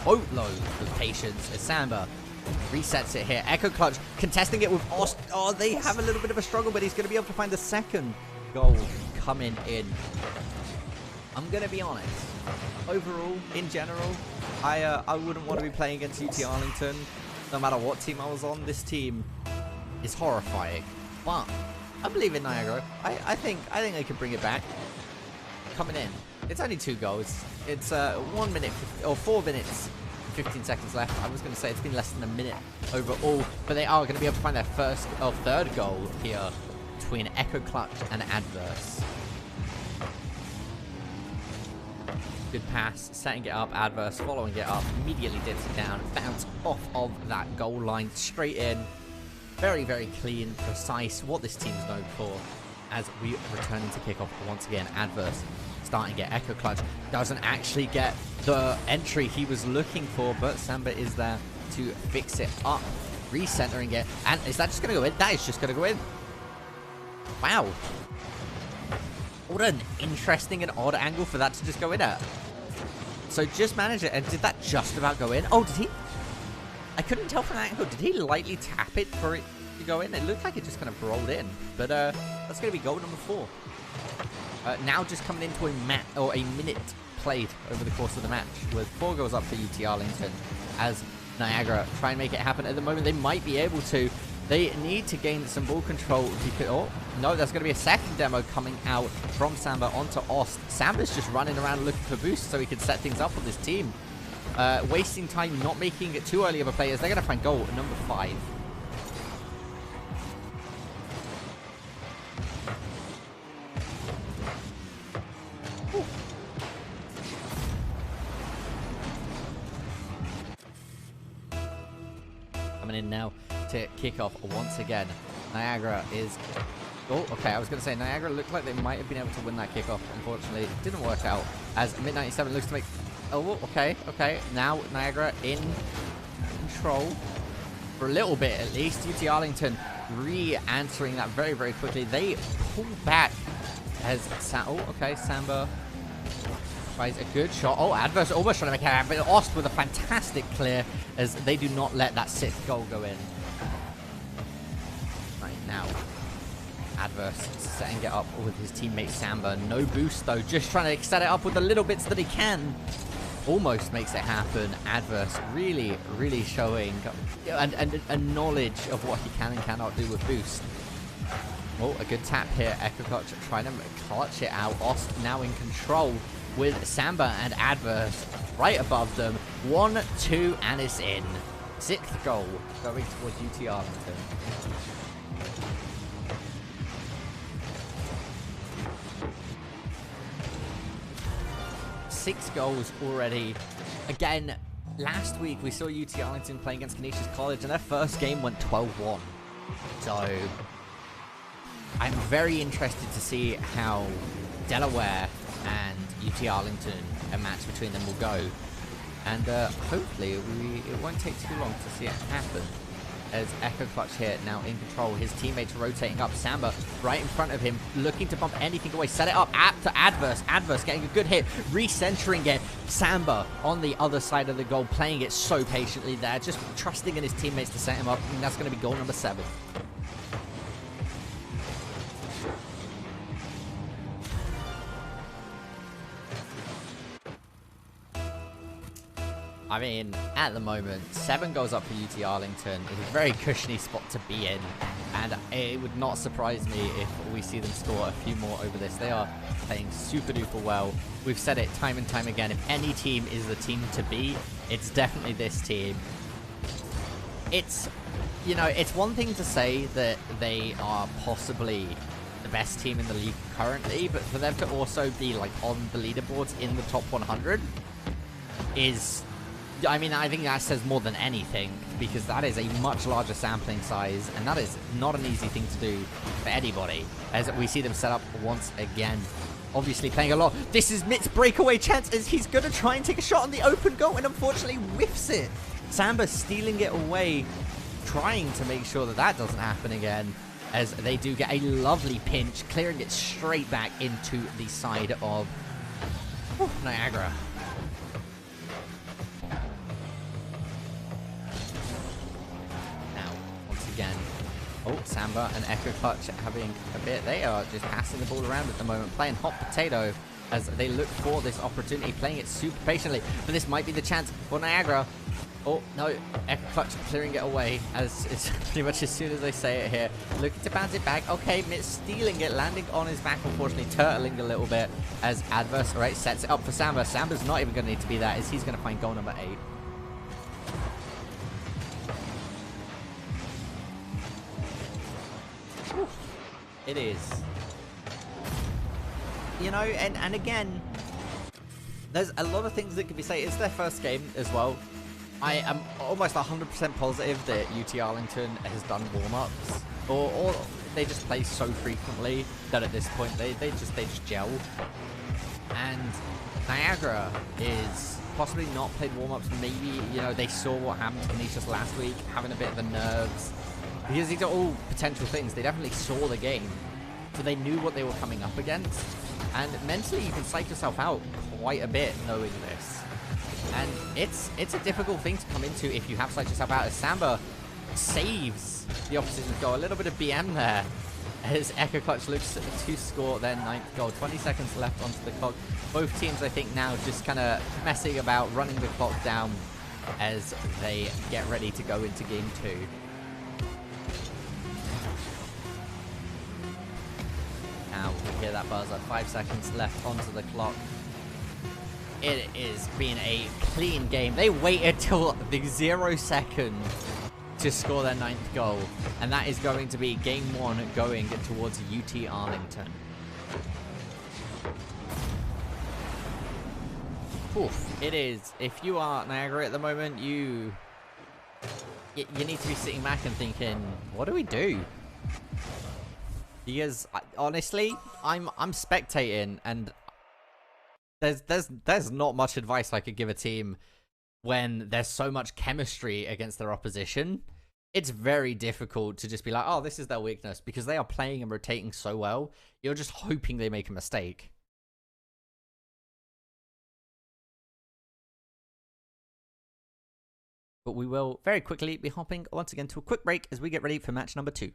boatload of patience as Samba resets it here. Echo Clutch contesting it with Ost. Oh, they have a little bit of a struggle, but he's going to be able to find the second goal coming in. I'm going to be honest. Overall, in general, I wouldn't want to be playing against UT Arlington no matter what team I was on. This team is horrifying, but I believe in Niagara. I think they can bring it back. Coming in, it's only 2 goals. It's 1 minute or 4 minutes, 15 seconds left. I was going to say it's been less than a minute overall, but they are going to be able to find their first or third goal here between Echo Clutch and Adverse. Good pass, setting it up, Adverse following it up, immediately dips it down, bounce off of that goal line, straight in. Very clean, precise, what this team's known for. As we return into kickoff once again, Adverse starting to get Echo Clutch. Doesn't actually get the entry he was looking for, but Samba is there to fix it up. Recentering it, and is that just going to go in? That is just going to go in. Wow. What an interesting and odd angle for that to just go in at. So just manage it, and did that just about go in? Oh, did he? I couldn't tell from that angle. Did he lightly tap it for it to go in? It looked like it just kind of rolled in. But that's going to be goal number 4. Now just coming into a minute played over the course of the match, with 4 goals up for UT Arlington, as Niagara try and make it happen. At the moment, they might be able to. They need to gain some ball control. Oh, no, there's going to be a second demo coming out from Samba onto Ost. Samba's just running around looking for boosts so he can set things up on this team. Wasting time, not making it too early of a play, as they're going to find goal number 5. Ooh. Coming in now to kick off once again. Niagara is... Oh, okay, I was going to say Niagara looked like they might have been able to win that kickoff. Unfortunately, it didn't work out, as Mid97 looks to make... Oh, okay. Now Niagara in control for a little bit at least. UT Arlington re-answering that very quickly. They pull back as... Samba tries a good shot. Oh, Adverse almost trying to make it happen. But Ost with a fantastic clear, as they do not let that 6th goal go in. Right now, Adverse setting it up with his teammate Samba. No boost though, just trying to set it up with the little bits that he can. Almost makes it happen. Adverse really showing a knowledge of what he can and cannot do with boost. Oh, a good tap here. EcoClutch trying to clutch it out. Ost now in control with Samba and Adverse right above them. 1-2, and it's in. 6th goal going towards UT Arlington. Six goals already. Again, last week we saw UT Arlington playing against Canisius College, and their first game went 12-1. So I'm very interested to see how Delaware and UT Arlington, a match between them, will go. And hopefully it won't take too long to see it happen. As EcoClutch here now in control. His teammates rotating up. Samba right in front of him, looking to bump anything away. Set it up to Adverse. Adverse getting a good hit, recentering it. Samba on the other side of the goal, playing it so patiently there, just trusting in his teammates to set him up. And that's going to be goal number 7. I mean, at the moment, 7 goals up for UT Arlington. It's a very cushiony spot to be in, and it would not surprise me if we see them score a few more over this. They are playing super duper well. We've said it time and time again. If any team is the team to beat, it's definitely this team. It's, you know, it's one thing to say that they are possibly the best team in the league currently, but for them to also be like on the leaderboards in the top 100 is, I mean, I think that says more than anything, because that is a much larger sampling size, and that is not an easy thing to do for anybody, as we see them set up once again. Obviously playing a lot. This is Mitt's breakaway chance, as he's going to try and take a shot on the open goal, and unfortunately whiffs it. Samba stealing it away, trying to make sure that that doesn't happen again, as they do get a lovely pinch, clearing it straight back into the side of Niagara. Again. Oh, Samba and EcoClutch having a bit. They are just passing the ball around at the moment, playing hot potato as they look for this opportunity, playing it super patiently. But this might be the chance for Niagara. Oh, no. EcoClutch clearing it away, as it's pretty much as soon as they say it here. Looking to bounce it back. Okay, Mitt stealing it, landing on his back, unfortunately, turtling a little bit as Adverse, right, sets it up for Samba. Samba's not even going to need to be that, as he's going to find goal number 8. It is. You know, and again, there's a lot of things that could be said. It's their first game as well. I am almost 100% positive that UT Arlington has done warm-ups, or they just play so frequently that at this point they just gel. And Niagara is possibly not played warm-ups. Maybe, you know, they saw what happened to Canisius last week, having a bit of the nerves. Because these are all potential things. They definitely saw the game, so they knew what they were coming up against. And mentally, you can psych yourself out quite a bit knowing this. And it's a difficult thing to come into if you have psyched yourself out. As Samba saves the opposition's goal. A little bit of BM there, as EcoClutch looks to score their 9th goal. 20 seconds left onto the clock. Both teams, I think, now just kind of messing about, running the clock down as they get ready to go into game 2. Now we hear that buzzer. 5 seconds left onto the clock. It is being a clean game. They waited till the 0 second to score their 9th goal, and that is going to be game 1 going towards UT Arlington. Oof, it is. If you are Niagara at the moment, you need to be sitting back and thinking, what do we do? Because honestly, I'm spectating, and there's not much advice I could give a team when there's so much chemistry against their opposition. It's very difficult to just be like, oh, this is their weakness, because they are playing and rotating so well. You're just hoping they make a mistake. But we will very quickly be hopping once again to a quick break as we get ready for match number 2.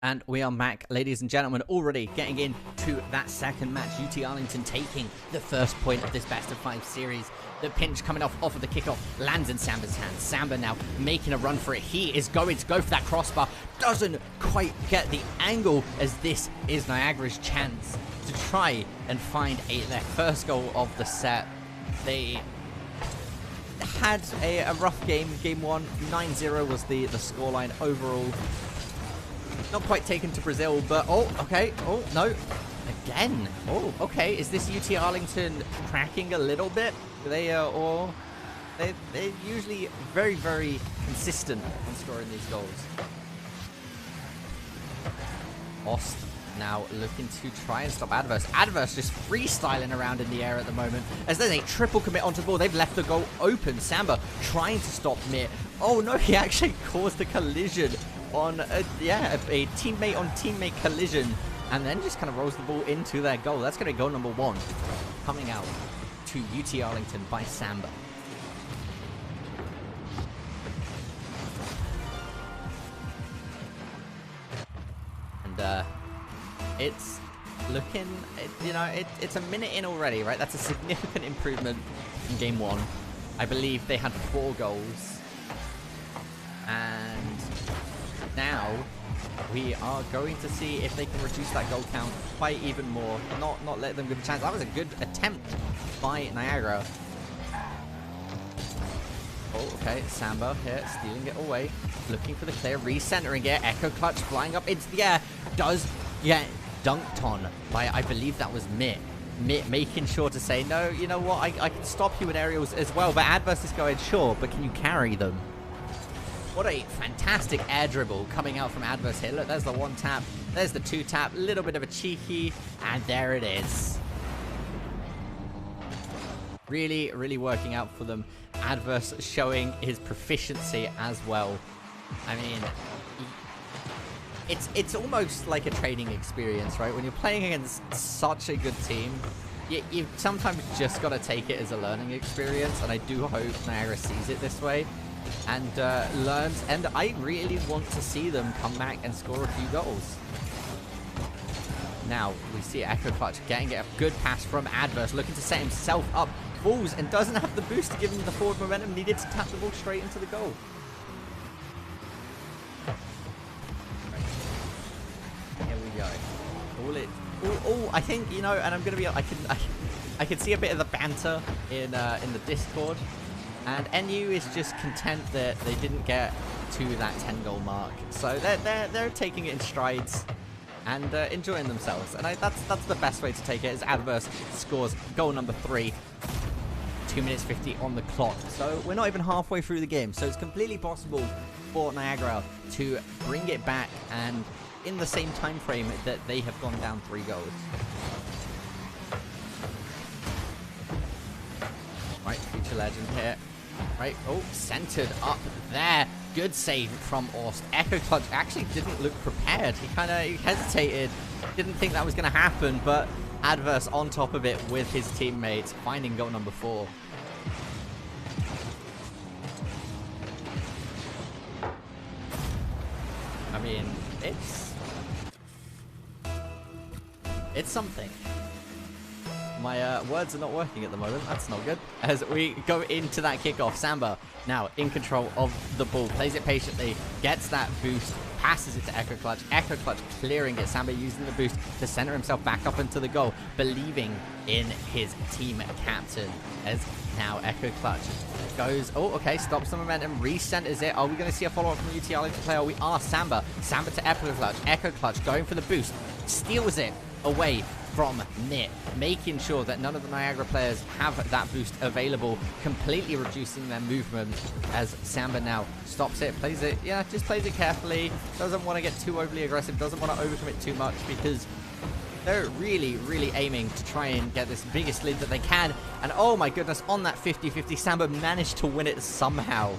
And we are back, ladies and gentlemen, already getting into that second match. UT Arlington taking the first point of this best-of-5 series. The pinch coming off of the kickoff lands in Samba's hands. Samba now making a run for it. He is going to go for that crossbar. Doesn't quite get the angle, as this is Niagara's chance to try and find their first goal of the set. They had a rough game. Game 1, 9-0 was the scoreline overall. Not quite taken to Brazil, but oh, okay. Oh, no. Again. Oh, okay. Is this UT Arlington cracking a little bit? They're usually very, very consistent on scoring these goals. Ost now looking to try and stop Adverse. Adverse just freestyling around in the air at the moment, as then they triple commit onto the ball. They've left the goal open. Samba trying to stop Mir. Oh no, he actually caused a collision on a teammate on teammate collision, and then just kind of rolls the ball into their goal. That's going to be goal number 1 coming out to UT Arlington by Samba. And it's looking, it's a minute in already, right? That's a significant improvement in game 1. I believe they had 4 goals, and now we are going to see if they can reduce that goal count by even more. Not let them give a chance. That was a good attempt by Niagara. Oh, okay. Samba here, stealing it away. Looking for the clear, recentering it. Echo Clutch flying up into the air. Does get dunked on by, I believe that was Mitt. Mitt making sure to say, no, you know what, I can stop you in aerials as well. But Adverse is going, sure, but can you carry them? What a fantastic air dribble coming out from Adverse here. Look, there's the 1 tap. There's the 2 tap. A little bit of a cheeky. And there it is. Really, really working out for them. Adverse showing his proficiency as well. I mean, it's almost like a training experience, right? When you're playing against such a good team, you've sometimes just got to take it as a learning experience. And I do hope Niagara sees it this way and learns, and I really want to see them come back and score a few goals. Now we see Echo Clutch getting a good pass from Adverse, looking to set himself up, falls and doesn't have the boost to give him the forward momentum needed to tap the ball straight into the goal. Here we go. I think, and I'm gonna be, I can see a bit of the banter in the Discord. And NU is just content that they didn't get to that 10-goal mark, so they're taking it in strides and enjoying themselves. And that's the best way to take it. As Adverse scores goal number 3, 2 minutes 50 on the clock. So we're not even halfway through the game. So it's completely possible for Niagara to bring it back, and in the same time frame that they have gone down 3 goals. Right, future legend here. Right, oh, centered up there. Good save from Orst. Echo Clutch actually didn't look prepared. He kind of hesitated. Didn't think that was going to happen, but Adverse on top of it with his teammates, finding goal number 4. I mean, it's something. My words are not working at the moment. That's not good. As we go into that kickoff, Samba now in control of the ball. Plays it patiently. Gets that boost. Passes it to Echo Clutch. Echo Clutch clearing it. Samba using the boost to center himself back up into the goal. Believing in his team captain. As now Echo Clutch goes. Oh, okay. Stops the momentum. Recenters it. Are we going to see a follow-up from UT Arlington player? We are. Samba. Samba to Echo Clutch. Echo Clutch going for the boost. Steals it away from Nit, making sure that none of the Niagara players have that boost available, completely reducing their movement as Samba now stops it, plays it, just plays it carefully, doesn't want to get too overly aggressive, doesn't want to overcommit too much, because they're really, really aiming to try and get this biggest lead that they can. And oh my goodness, on that 50-50, Samba managed to win it somehow.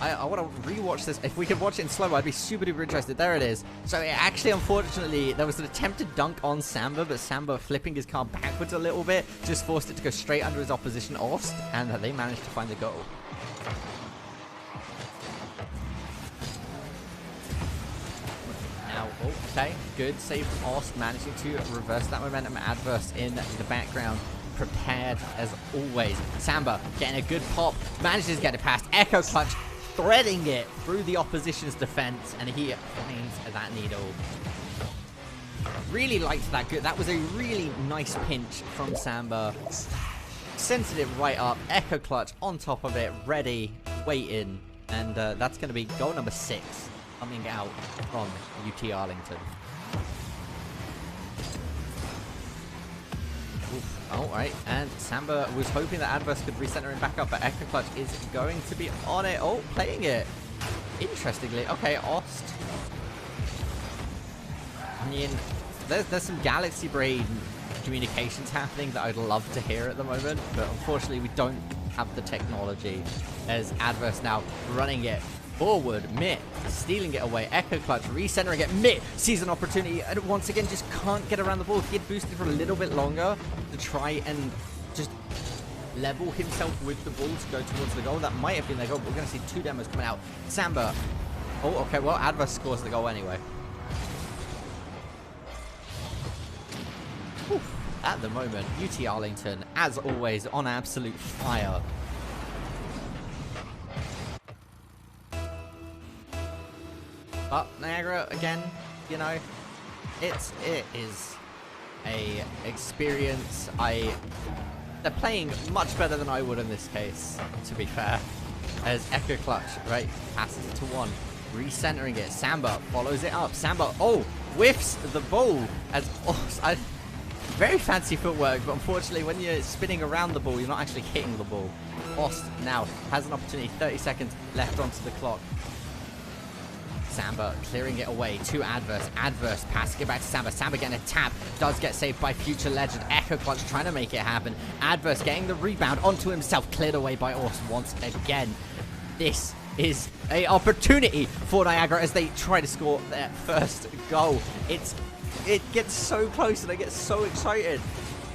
I want to rewatch this. If we could watch it in slow, I'd be super duper interested. There it is. So actually, unfortunately, there was an attempt to dunk on Samba, but Samba flipping his car backwards a little bit just forced it to go straight under his opposition, Orst, and they managed to find the goal. Okay, good save from Ost, managing to reverse that momentum. Adverse in the background, prepared as always. Samba getting a good pop, manages to get it past. Echo Clutch threading it through the opposition's defense, and he finds that needle. Really liked that. Good. That was a really nice pinch from Samba. Centered it right up. Echo Clutch on top of it, ready, waiting, and that's going to be goal number 6 coming out from UT Arlington. Alright, and Samba was hoping that Adverse could recenter him back up, but Echo Clutch is going to be on it. Oh, playing it. Interestingly. Okay, Ost. I mean, there's some Galaxy Brain communications happening that I'd love to hear at the moment, but unfortunately we don't have the technology. As Adverse now running it forward, Mitt stealing it away. Echo Clutch recentering it. Mitt sees an opportunity and once again just can't get around the ball. He had boosted for a little bit longer to try and just level himself with the ball to go towards the goal. That might have been the goal, but we're going to see 2 demos coming out. Samba. Oh, okay. Well, Adverse scores the goal anyway. Whew. At the moment, UT Arlington, as always, on absolute fire. But Niagara, again, you know, it is a experience. They're playing much better than I would in this case, to be fair. As Echo Clutch, right, passes it to 1, recentering it. Samba follows it up. Samba, oh, whiffs the ball. As very fancy footwork, but unfortunately, when you're spinning around the ball, you're not actually hitting the ball. Ost now has an opportunity. 30 seconds left onto the clock. Samba clearing it away to Adverse. Adverse passing it back to Samba. Samba getting a tap. Does get saved by future legend. Echo Clutch trying to make it happen. Adverse getting the rebound onto himself. Cleared away by Ost once again. This is an opportunity for Niagara as they try to score their first goal. It gets so close and I get so excited.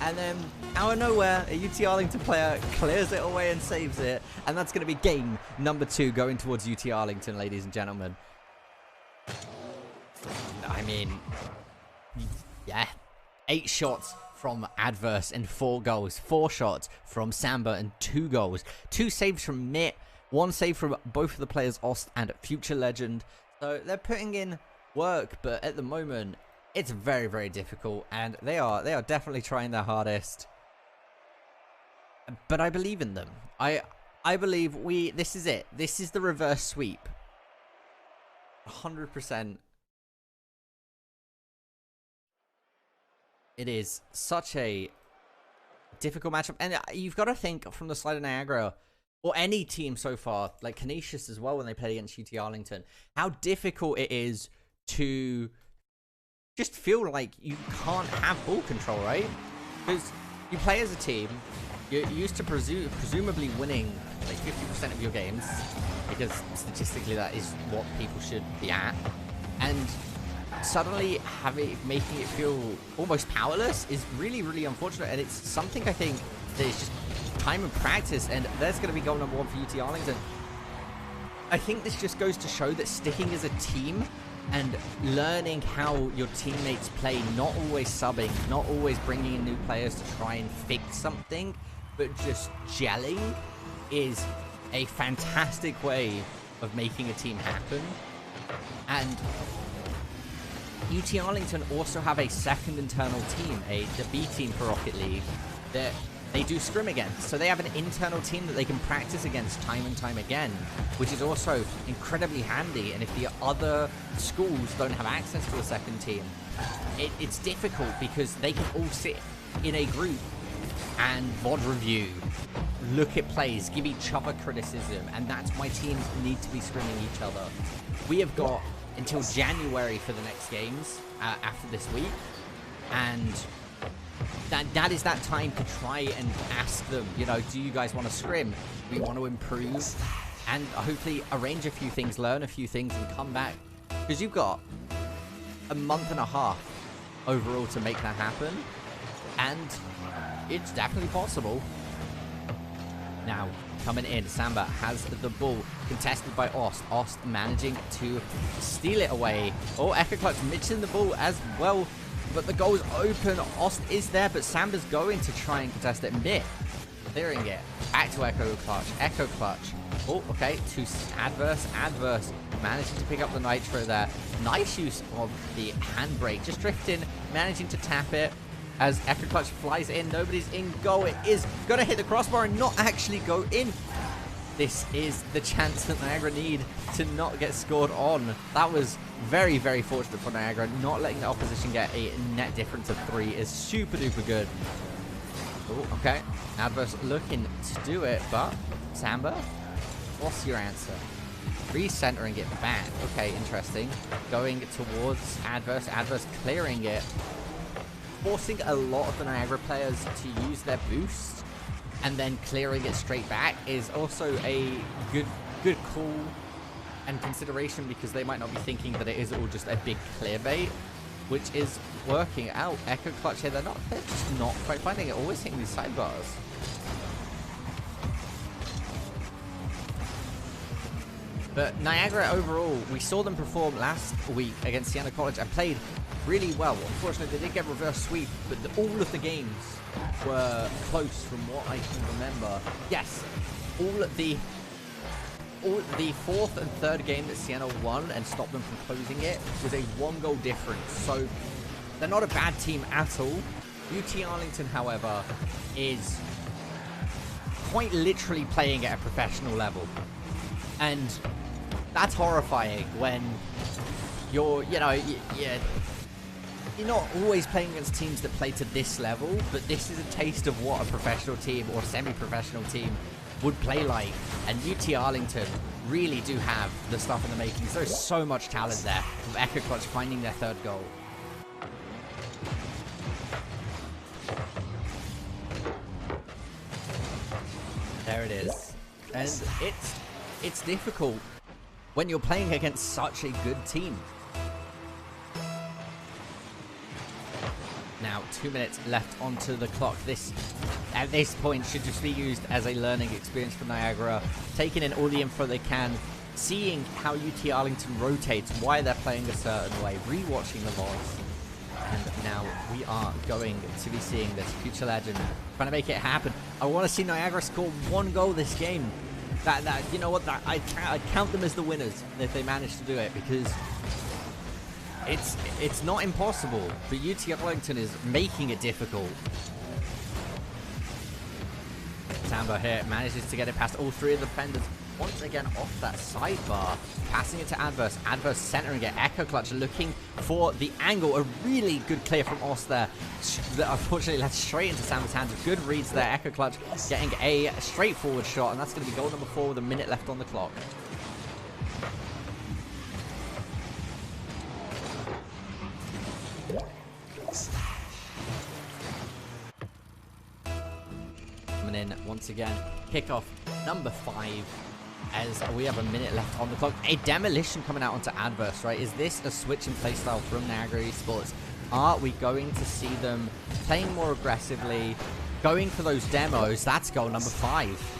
And then out of nowhere, a UT Arlington player clears it away and saves it. And that's going to be game number 2 going towards UT Arlington, ladies and gentlemen. I mean, yeah, 8 shots from Adverse and 4 goals. 4 shots from Samba and 2 goals. 2 saves from Mitt. 1 save from both of the players, Ost and future legend. So they're putting in work, but at the moment, it's very, very difficult, and they are definitely trying their hardest. But I believe in them. I believe this is it. This is the reverse sweep. 100%. It is such a difficult matchup, and you've got to think from the side of Niagara, or any team so far, like Canisiu as well when they played against UT Arlington, how difficult it is to just feel like you can't have ball control, right? Because you play as a team, you're used to presumably winning like 50% of your games, because statistically that is what people should be at, and suddenly making it feel almost powerless is really, really unfortunate. And it's something I think that is just time and practice, and there's going to be goal number 1 for UT Arlington. I think this just goes to show that sticking as a team and learning how your teammates play, not always subbing, not always bringing in new players to try and fix something, but just gelling, is a fantastic way of making a team happen. And UT Arlington also have a second internal team, the B team for Rocket League, that they do scrim against. So they have an internal team that they can practice against time and time again, which is also incredibly handy. And if the other schools don't have access to a second team, it's difficult because they can all sit in a group and VOD review, look at plays, give each other criticism, and that's why teams need to be scrimming each other. We have got until January for the next games after this week, and that is that time to try and ask them, you know, do you guys want to scrim? We want to improve, and hopefully arrange a few things, learn a few things, and come back, because you've got a month and a half overall to make that happen, and it's definitely possible. Now, coming in. Samba has the ball, contested by Ost. Ost managing to steal it away. Oh, Echo Clutch mixing the ball as well, but the goal's open. Ost is there, but Samba's going to try and contest it. Mid clearing it. Back to Echo Clutch. Echo Clutch. Oh, okay. To Adverse. Adverse managing to pick up the nitro there. Nice use of the handbrake. Just drifting, managing to tap it. As Echo Clutch flies in, nobody's in goal. It is going to hit the crossbar and not actually go in. This is the chance that Niagara need to not get scored on. That was very, very fortunate for Niagara. Not letting the opposition get a net difference of 3 is super duper good. Oh, okay. Adverse looking to do it, but Samba, what's your answer? Recentering it back. Okay, interesting. Going towards Adverse. Adverse clearing it. Forcing a lot of the Niagara players to use their boost and then clearing it straight back is also a good call and consideration, because they might not be thinking that it is all just a big clear bait, which is working out. Echo Clutch here, they're just not quite finding it, always hitting these sidebars. But Niagara overall, we saw them perform last week against Siena College and played really well. Unfortunately, they did get reverse sweep, but all of the games were close from what I can remember. Yes, all the fourth and third game that Siena won and stopped them from closing it was a 1-goal difference. So they're not a bad team at all. UT Arlington, however, is quite literally playing at a professional level. And that's horrifying when you're not always playing against teams that play to this level, but this is a taste of what a professional team or semi-professional team would play like. And UT Arlington really do have the stuff in the makings. There's so much talent there. Echo Clutch finding their 3rd goal. There it is. And it's difficult when you're playing against such a good team. Now, 2 minutes left onto the clock. This, at this point, should just be used as a learning experience for Niagara. Taking in all the info they can, seeing how UT Arlington rotates, why they're playing a certain way, rewatching the VODs. And now we are going to be seeing this future legend trying to make it happen. I want to see Niagara score 1 goal this game. You know what? I'd count them as the winners if they manage to do it, because it's not impossible, but UT Arlington is making it difficult. Samba here manages to get it past all 3 of the defenders. Once again off that sidebar, passing it to Adverse. Adverse centering it. Echo Clutch looking for the angle. A really good clear from Ost there. That unfortunately led straight into Samba's hands. Good reads there. Echo Clutch getting a straightforward shot, and that's going to be goal number 4 with a minute left on the clock. Coming in once again. Kickoff number 5. As we have a minute left on the clock. A demolition coming out onto Adverse, right? Is this a switch in playstyle from Niagara Esports? Are we going to see them playing more aggressively, going for those demos? That's goal number 5.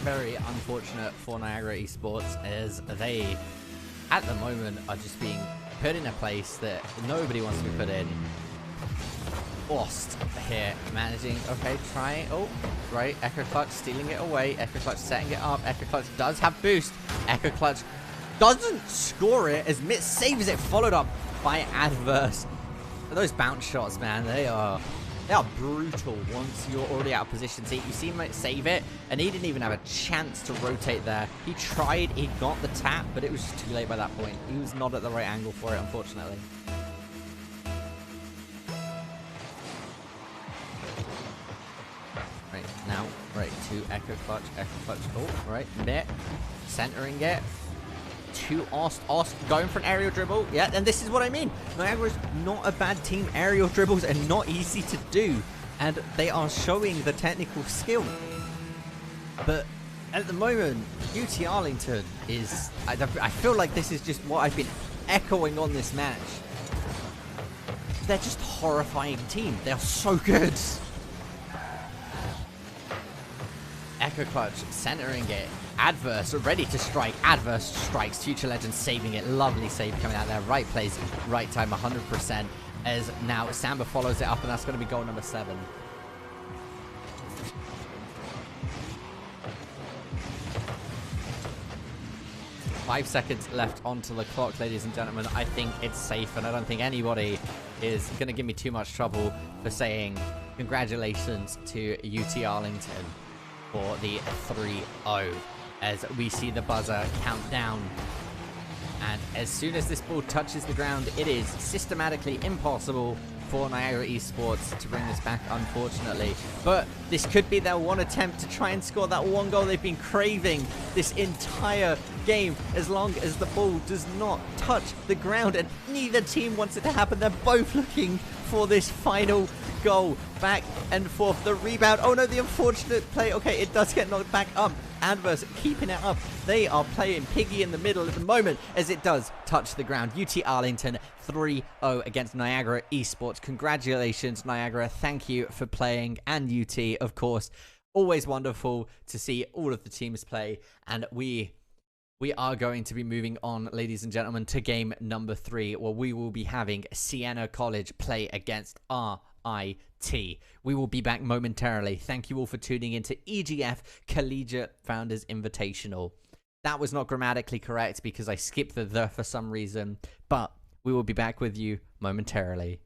Very unfortunate for Niagara Esports, as they, at the moment, are just being put in a place that nobody wants to be put in. Ost here managing, okay, trying, oh, right, Echo Clutch stealing it away, Echo Clutch setting it up, Echo Clutch does have boost, Echo Clutch doesn't score it as Mitt saves it, followed up by Adverse. Those bounce shots, man, they are brutal once you're already out of position. See, you see him save it, and he didn't even have a chance to rotate there. He tried, he got the tap, but it was just too late by that point. He was not at the right angle for it, unfortunately. Right, now, right, to Echo Clutch, oh, right, Mitt, centering it. To Ost going for an aerial dribble. Yeah, and this is what I mean. Niagara's not a bad team. Aerial dribbles are not easy to do, and they are showing the technical skill. But at the moment, UT Arlington is... I feel like this is just what I've been echoing on this match. They're just a horrifying team. They are so good. Echo Clutch centering it. Adverse ready to strike. Adverse strikes. Future Legend saving it. Lovely save coming out there. Right place, right time, 100%. As now Samba follows it up, and that's going to be goal number 7. Five seconds left onto the clock, ladies and gentlemen. I think it's safe, and I don't think anybody is going to give me too much trouble for saying congratulations to UT Arlington for the 3-0 as we see the buzzer count down. And as soon as this ball touches the ground, it is systematically impossible for Niagara Esports to bring this back, unfortunately. But this could be their one attempt to try and score that one goal they've been craving this entire game, as long as the ball does not touch the ground, and neither team wants it to happen. They're both looking for this final goal. Back and forth. The rebound. Oh no, the unfortunate play. Okay, it does get knocked back up. Adverse keeping it up. They are playing piggy in the middle at the moment as it does touch the ground. UT Arlington 3-0 against Niagara Esports. Congratulations, Niagara. Thank you for playing. And UT, of course. Always wonderful to see all of the teams play. And we are going to be moving on, ladies and gentlemen, to game number 3, where we will be having Siena College play against RIT. We will be back momentarily. Thank you all for tuning in to EGF Collegiate Founders Invitational. That was not grammatically correct because I skipped the for some reason, but we will be back with you momentarily.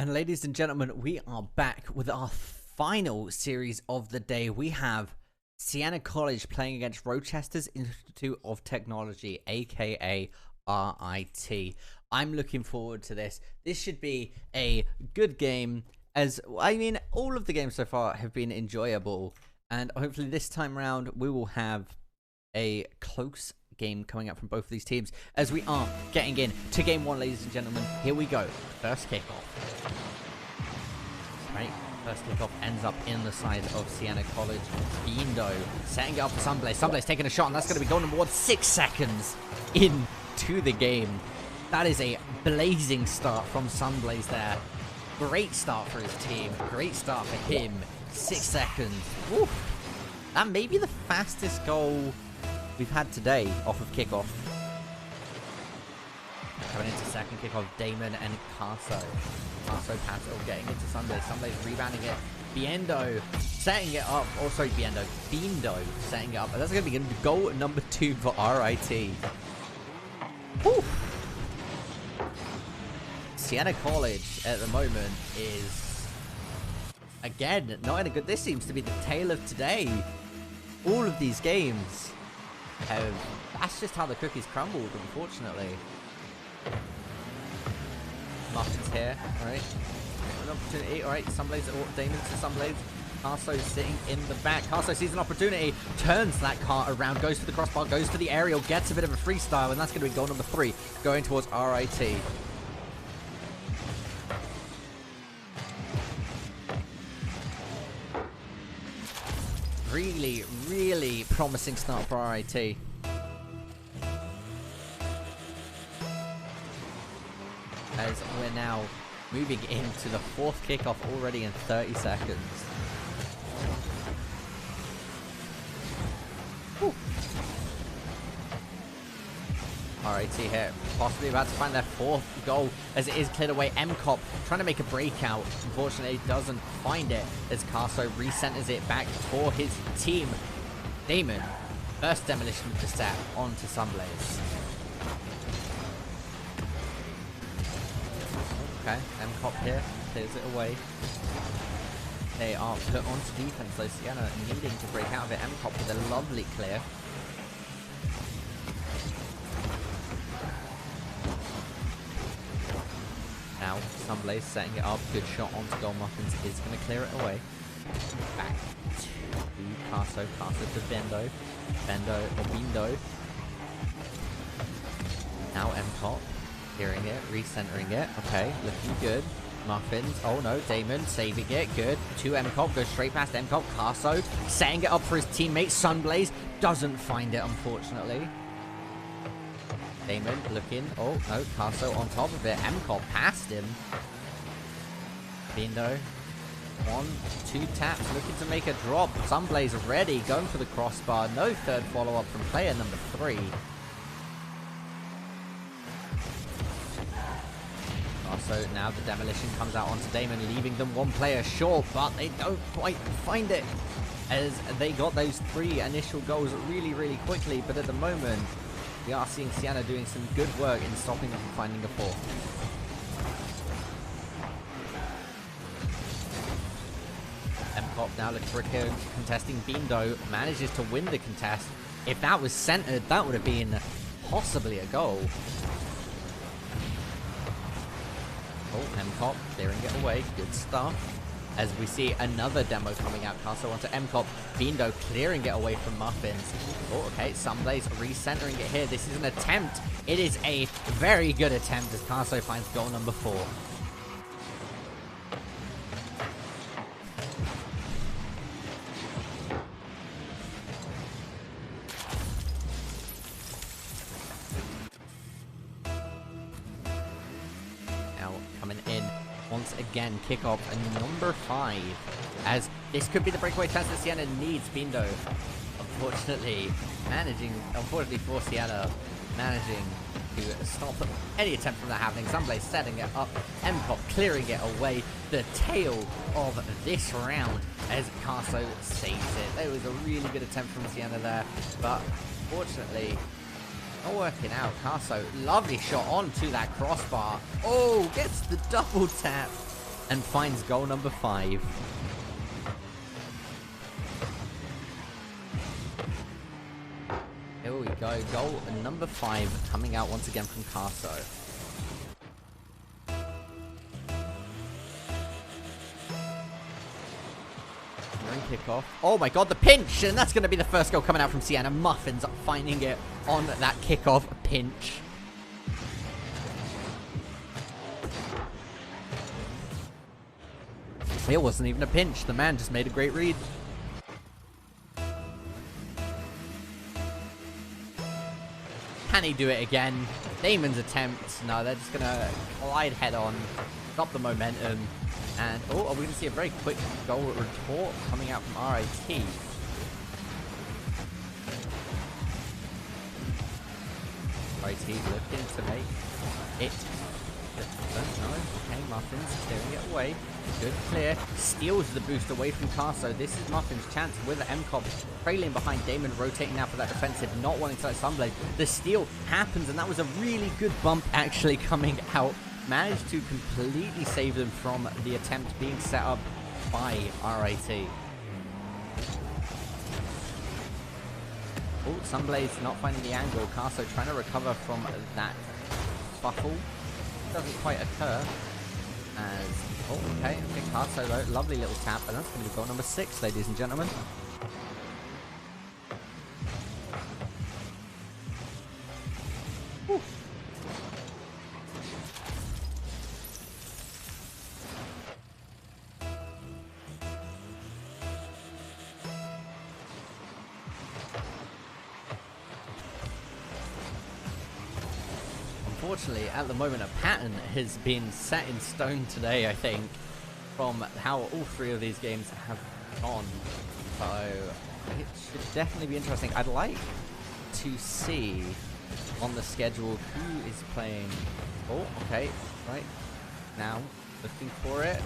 And ladies and gentlemen, we are back with our final series of the day. We have Siena College playing against Rochester's Institute of Technology, aka RIT. I'm looking forward to this. This should be a good game, as I mean, all of the games so far have been enjoyable, and hopefully this time around we will have a close game coming up from both of these teams, as we are getting in to game one, ladies and gentlemen. Here we go. First kickoff. Right, first kickoff ends up in the side of Siena College. Bindo setting it up for Sunblaze. Sunblaze taking a shot, and that's going to be goal number 1, 6 seconds into the game. That is a blazing start from Sunblaze there. Great start for his team. Great start for him. 6 seconds. Woo. That may be the fastest goal we've had today off of kickoff. Coming into second kickoff, Damon and Carso. Carso pass, getting into Sunblaze. Sunblaze rebounding it. Biendo setting it up. Also Bindo setting it up. And that's going to be goal number 2 for RIT. Woo. Siena College at the moment is, again, not in a good... This seems to be the tale of today. All of these games have... That's just how the cookies crumbled, unfortunately. Muffins here, alright. An opportunity, alright. Sunblaze, Damon to Sunblaze. Carso sitting in the back. Carso sees an opportunity, turns that car around, goes for the crossbar, goes for the aerial, gets a bit of a freestyle, and that's going to be goal number 3, going towards RIT. Really, really promising start for RIT. As we're now moving into the 4th kickoff already in 30 seconds. Whew. RIT here, possibly about to find their 4th goal as it is cleared away. MCOP trying to make a breakout. Unfortunately, doesn't find it as Carso recenters it back for his team. Damon, first demolition of the set onto Sunblaze. Okay, MCOP here, clears it away. They are put onto defense, so Siena needing to break out of it. MCOP with a lovely clear. Now, Sunblaze setting it up. Good shot onto Gold Muffins is going to clear it away. Back to Carso. Carso to Bendo. Bindo. Now MCOP. Clearing it, recentering it. Okay, looking good. Muffins. Oh no, Damon saving it. Good. To MCOP. Goes straight past MCOP. Carso setting it up for his teammate. Sunblaze doesn't find it, unfortunately. Damon looking. Oh no, Carso on top of it. MCOP past him. Bindo. 1, 2 taps. Looking to make a drop. Sunblaze ready. Going for the crossbar. No third follow-up from player number 3. So now the demolition comes out onto Damon, leaving them 1 player short, but they don't quite find it, as they got those 3 initial goals really, really quickly. But at the moment, we are seeing Siena doing some good work in stopping them from finding a 4th. MCOP now looking for a kill, contesting. Bindo manages to win the contest. If that was centered, that would have been possibly a goal. Oh, MCOP clearing it away. Good stuff. As we see another demo coming out. Carso onto MCOP. Bindo clearing it away from Muffins. Oh, okay. Sunblaze recentering it here. This is an attempt. It is a very good attempt as Carso finds goal number 4. Once again, kickoff number 5, as this could be the breakaway chance that Siena needs. Bindo, unfortunately for Siena, managing to stop any attempt from that happening. Sunblaze setting it up, MCOP clearing it away. The tail of this round as Carso saves it. There was a really good attempt from Siena there, but unfortunately not working out. Carso, lovely shot onto that crossbar. Oh, gets the double tap. and finds goal number 5. Here we go. Goal number 5 coming out once again from Carso. Kickoff. Oh my god, the pinch! And that's going to be the first goal coming out from Siena. Muffins finding it on that kickoff pinch. It wasn't even a pinch. The man just made a great read. Can he do it again? Damon's attempt. No, they're just going to collide head on. Stop the momentum. And, oh, are we going to see a very quick goal retort coming out from RIT? RIT looking to make it. Don't know. Okay, Muffins clearing it away. Good clear. Steals the boost away from Carso. This is Muffins' chance with the M-Cop trailing behind Damon, rotating now for that defensive, not wanting to let Sunblade. The steal happens, and that was a really good bump actually coming out. Managed to completely save them from the attempt being set up by RIT. Oh, Sunblade's not finding the angle. Carso trying to recover from that scuffle. Doesn't quite occur. As, oh, okay, Carso though, lovely little tap, and that's going to be goal number 6, ladies and gentlemen. Whew. Unfortunately, at the moment, a pattern has been set in stone today, I think, from how all 3 of these games have gone. So, it should definitely be interesting. I'd like to see on the schedule who is playing. Oh, okay, right. Now, looking for it.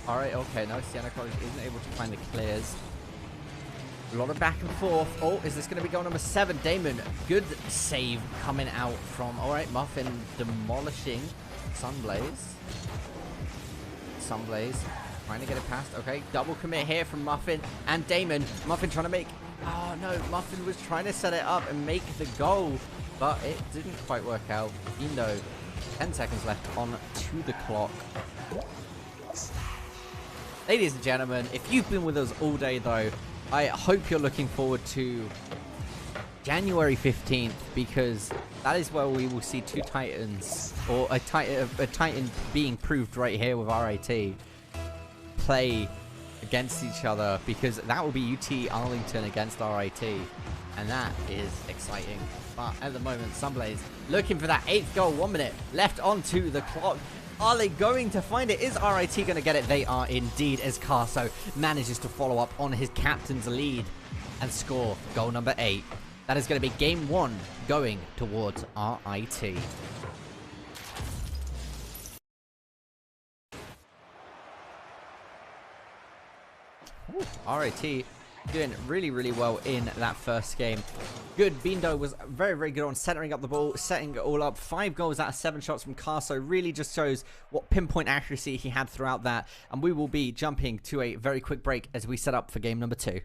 Alright, okay, no, Siena College isn't able to find the clears. A lot of back and forth. Oh, is this going to be goal number 7? Damon, good save coming out from... Alright, Muffin demolishing Sunblaze. Sunblaze trying to get it past. Okay, double commit here from Muffin and Damon. Muffin trying to make... Oh, no, Muffin was trying to set it up and make the goal, but it didn't quite work out, even though 10 seconds left on to the clock. Ladies and gentlemen, if you've been with us all day, though, I hope you're looking forward to January 15th, because that is where we will see 2 Titans, or a Titan being proved right here with RIT, play against each other, because that will be UT Arlington against RIT, and that is exciting. But at the moment, Sunblaze looking for that 8th goal. 1 minute left onto the clock. Are they going to find it? Is RIT going to get it? They are indeed, as Carso manages to follow up on his captain's lead and score goal number 8. That is going to be game 1 going towards RIT. Ooh, RIT doing really, really well in that first game. Good. Bindo was very, very good on centering up the ball, setting it all up. 5 goals out of 7 shots from Carso. Really just shows what pinpoint accuracy he had throughout that. And we will be jumping to a very quick break as we set up for game number 2.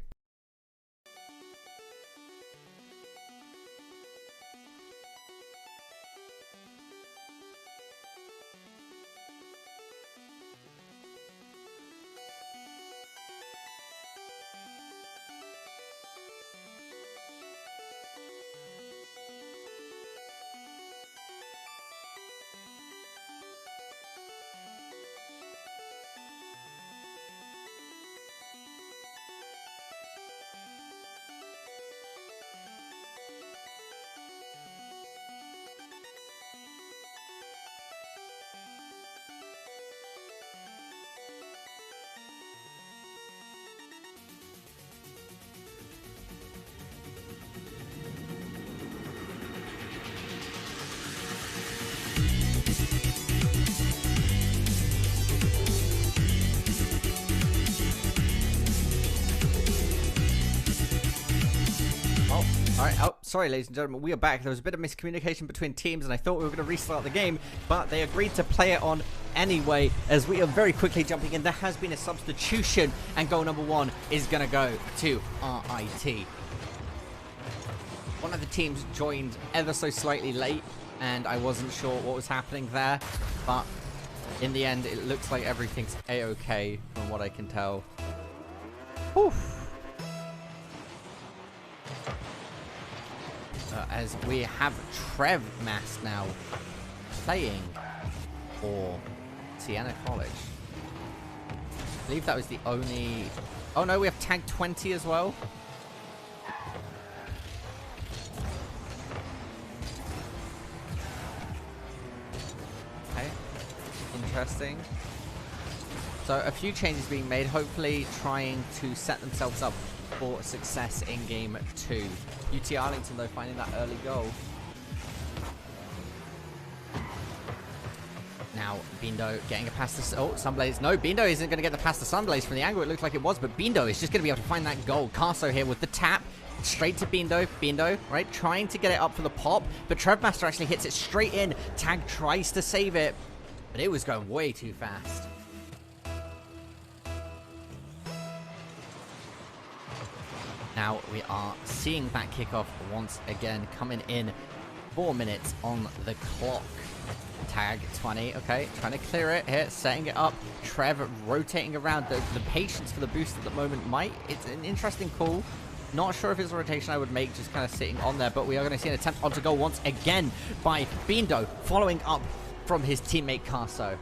sorry, ladies and gentlemen, we are back. There was a bit of miscommunication between teams, and I thought we were going to restart the game, but they agreed to play it on anyway, as we are very quickly jumping in. There has been a substitution, and goal number 1 is going to go to RIT. One of the teams joined ever so slightly late, and I wasn't sure what was happening there, but in the end, it looks like everything's a-okay from what I can tell. Whew. As we have Trev Mast now playing for Siena College. I believe that was the only... Oh no, we have Tag 20 as well. Okay, interesting. So a few changes being made, hopefully trying to set themselves up for success in game 2. UT Arlington though finding that early goal. Now Bindo getting a pass to Sunblaze. No, Bindo isn't going to get the pass to Sunblaze from the angle it looked like it was, but Bindo is just going to be able to find that goal. Carso here with the tap. Straight to Bindo. Bindo, right, trying to get it up for the pop, but Trevmaster actually hits it straight in. Tag tries to save it, but it was going way too fast. Now we are seeing that kickoff once again coming in. 4 minutes on the clock. Tag 20, okay, trying to clear it here, setting it up. Trev rotating around. The patience for the boost at the moment it's an interesting call. Not sure if it's a rotation I would make, just kind of sitting on there, but we are going to see an attempt onto goal once again by Bindo, following up from his teammate Carso.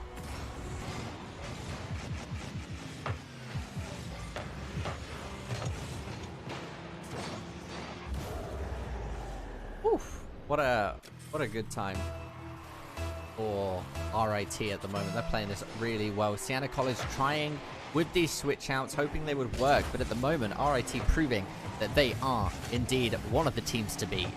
What a good time for RIT at the moment. They're playing this really well. Siena College trying with these switch outs, hoping they would work, but at the moment RIT proving that they are indeed one of the teams to beat.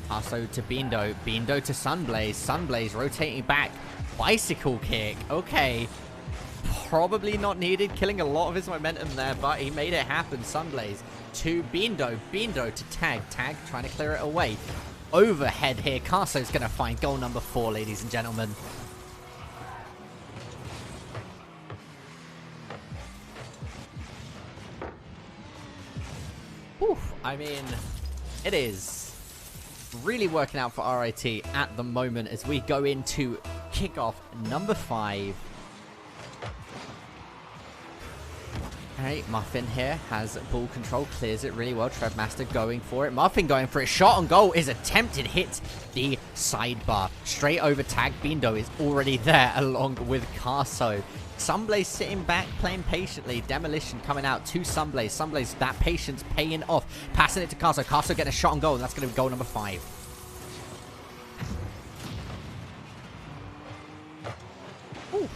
Passo to Bindo, Bindo to Sunblaze, Sunblaze rotating back, bicycle kick, okay. Probably not needed, killing a lot of his momentum there, but he made it happen. Sunblaze to Bindo, Bindo to Tag, Tag trying to clear it away. Overhead here, Carso's going to find goal number 4, ladies and gentlemen. Whew, I mean, it is really working out for RIT at the moment as we go into kickoff number 5. Alright, Muffin here has ball control, clears it really well. Trevmaster going for it. Muffin going for it. Shot on goal is attempted. Hits the sidebar. Straight over Tag. Bindo is already there along with Carso. Sunblaze sitting back, playing patiently. Demolition coming out to Sunblaze. Sunblaze, that patience paying off. Passing it to Carso. Carso getting a shot on goal, and that's going to be goal number 5. Ooh.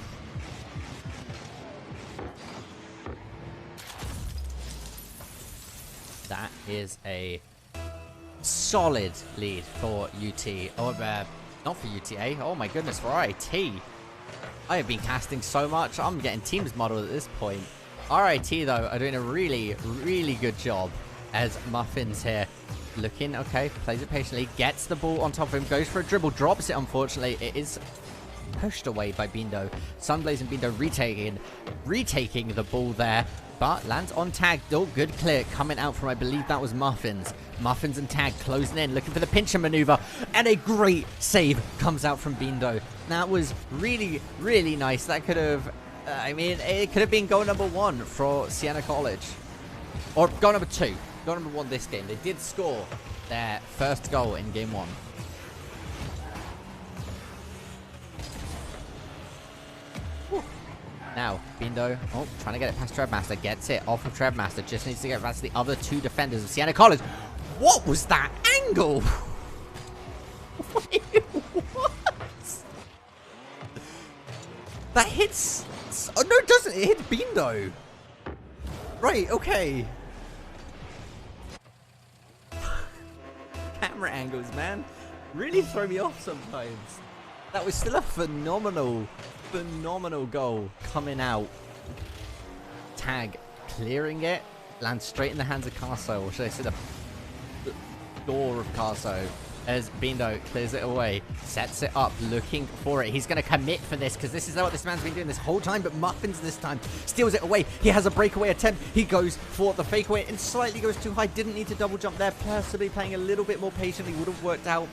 That is a solid lead for UT. Or, not for UTA. Oh my goodness, for RIT. I have been casting so much. I'm getting teams modeled at this point. RIT, though, are doing a really, really good job as Muffin's here. Looking, okay, plays it patiently. Gets the ball on top of him. Goes for a dribble. Drops it, unfortunately. It is pushed away by Bindo. Sunblaze and Bindo retaking the ball there. But lands on Tag. Oh, good clear coming out from, I believe that was Muffins. Muffins and Tag closing in, looking for the pincher maneuver. And a great save comes out from Bindo. That was really, really nice. That could have, I mean, it could have been goal number 1 for Siena College. Or goal number 2. Goal number 1 this game. They did score their first goal in game 1. Now, Bindo, oh, trying to get it past Trevmaster. Gets it off of Trevmaster. Just needs to get past the other 2 defenders of Siena College. What was that angle? Wait, what? That hits... Oh, no, it doesn't. It hits Bindo. Right, okay. Camera angles, man. Really throw me off sometimes. That was still a phenomenal goal coming out. Tag clearing it. Lands straight in the hands of Carso, or should I say the door of Carso, as Bindo clears it away, sets it up, looking for it. He's going to commit for this, because this is what this man's been doing this whole time, but Muffins this time steals it away. He has a breakaway attempt. He goes for the fake away and slightly goes too high. Didn't need to double jump there. Personally, playing a little bit more patiently would have worked out.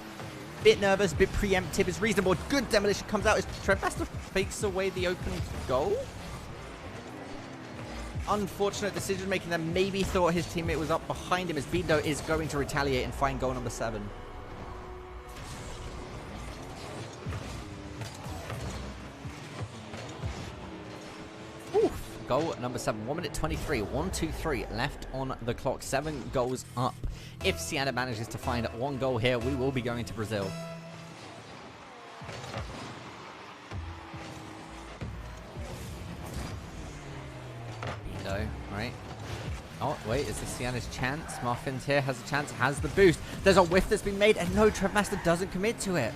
Bit nervous, bit preemptive is reasonable. Good demolition comes out as Trevmaster fakes away the open goal. Unfortunate decision making there. Maybe thought his teammate was up behind him, as Bindo is going to retaliate and find goal number 7. Oof. Goal number 7. 1 minute 23. 1-2-3 left on the clock. 7 goals up. If Siena manages to find 1 goal here, we will be going to Brazil. Right. Oh, wait, is this Siena's chance? Muffins here has a chance, has the boost. There's a whiff that's been made, and no, Trevmaster doesn't commit to it.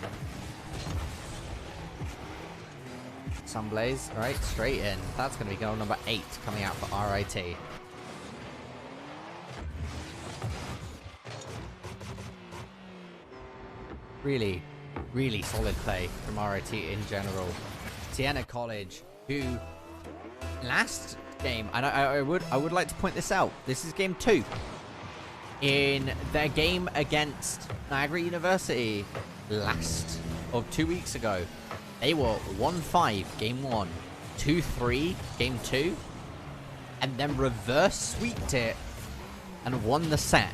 Sunblaze, right, straight in. That's going to be goal number 8 coming out for RIT. Really, really solid play from RIT in general. Siena College, who last game, and I would like to point this out. This is game 2 in their game against Niagara University last of 2 weeks ago. They were 1-5 game 1, 2-3 game 2, and then reverse sweeped it and won the set.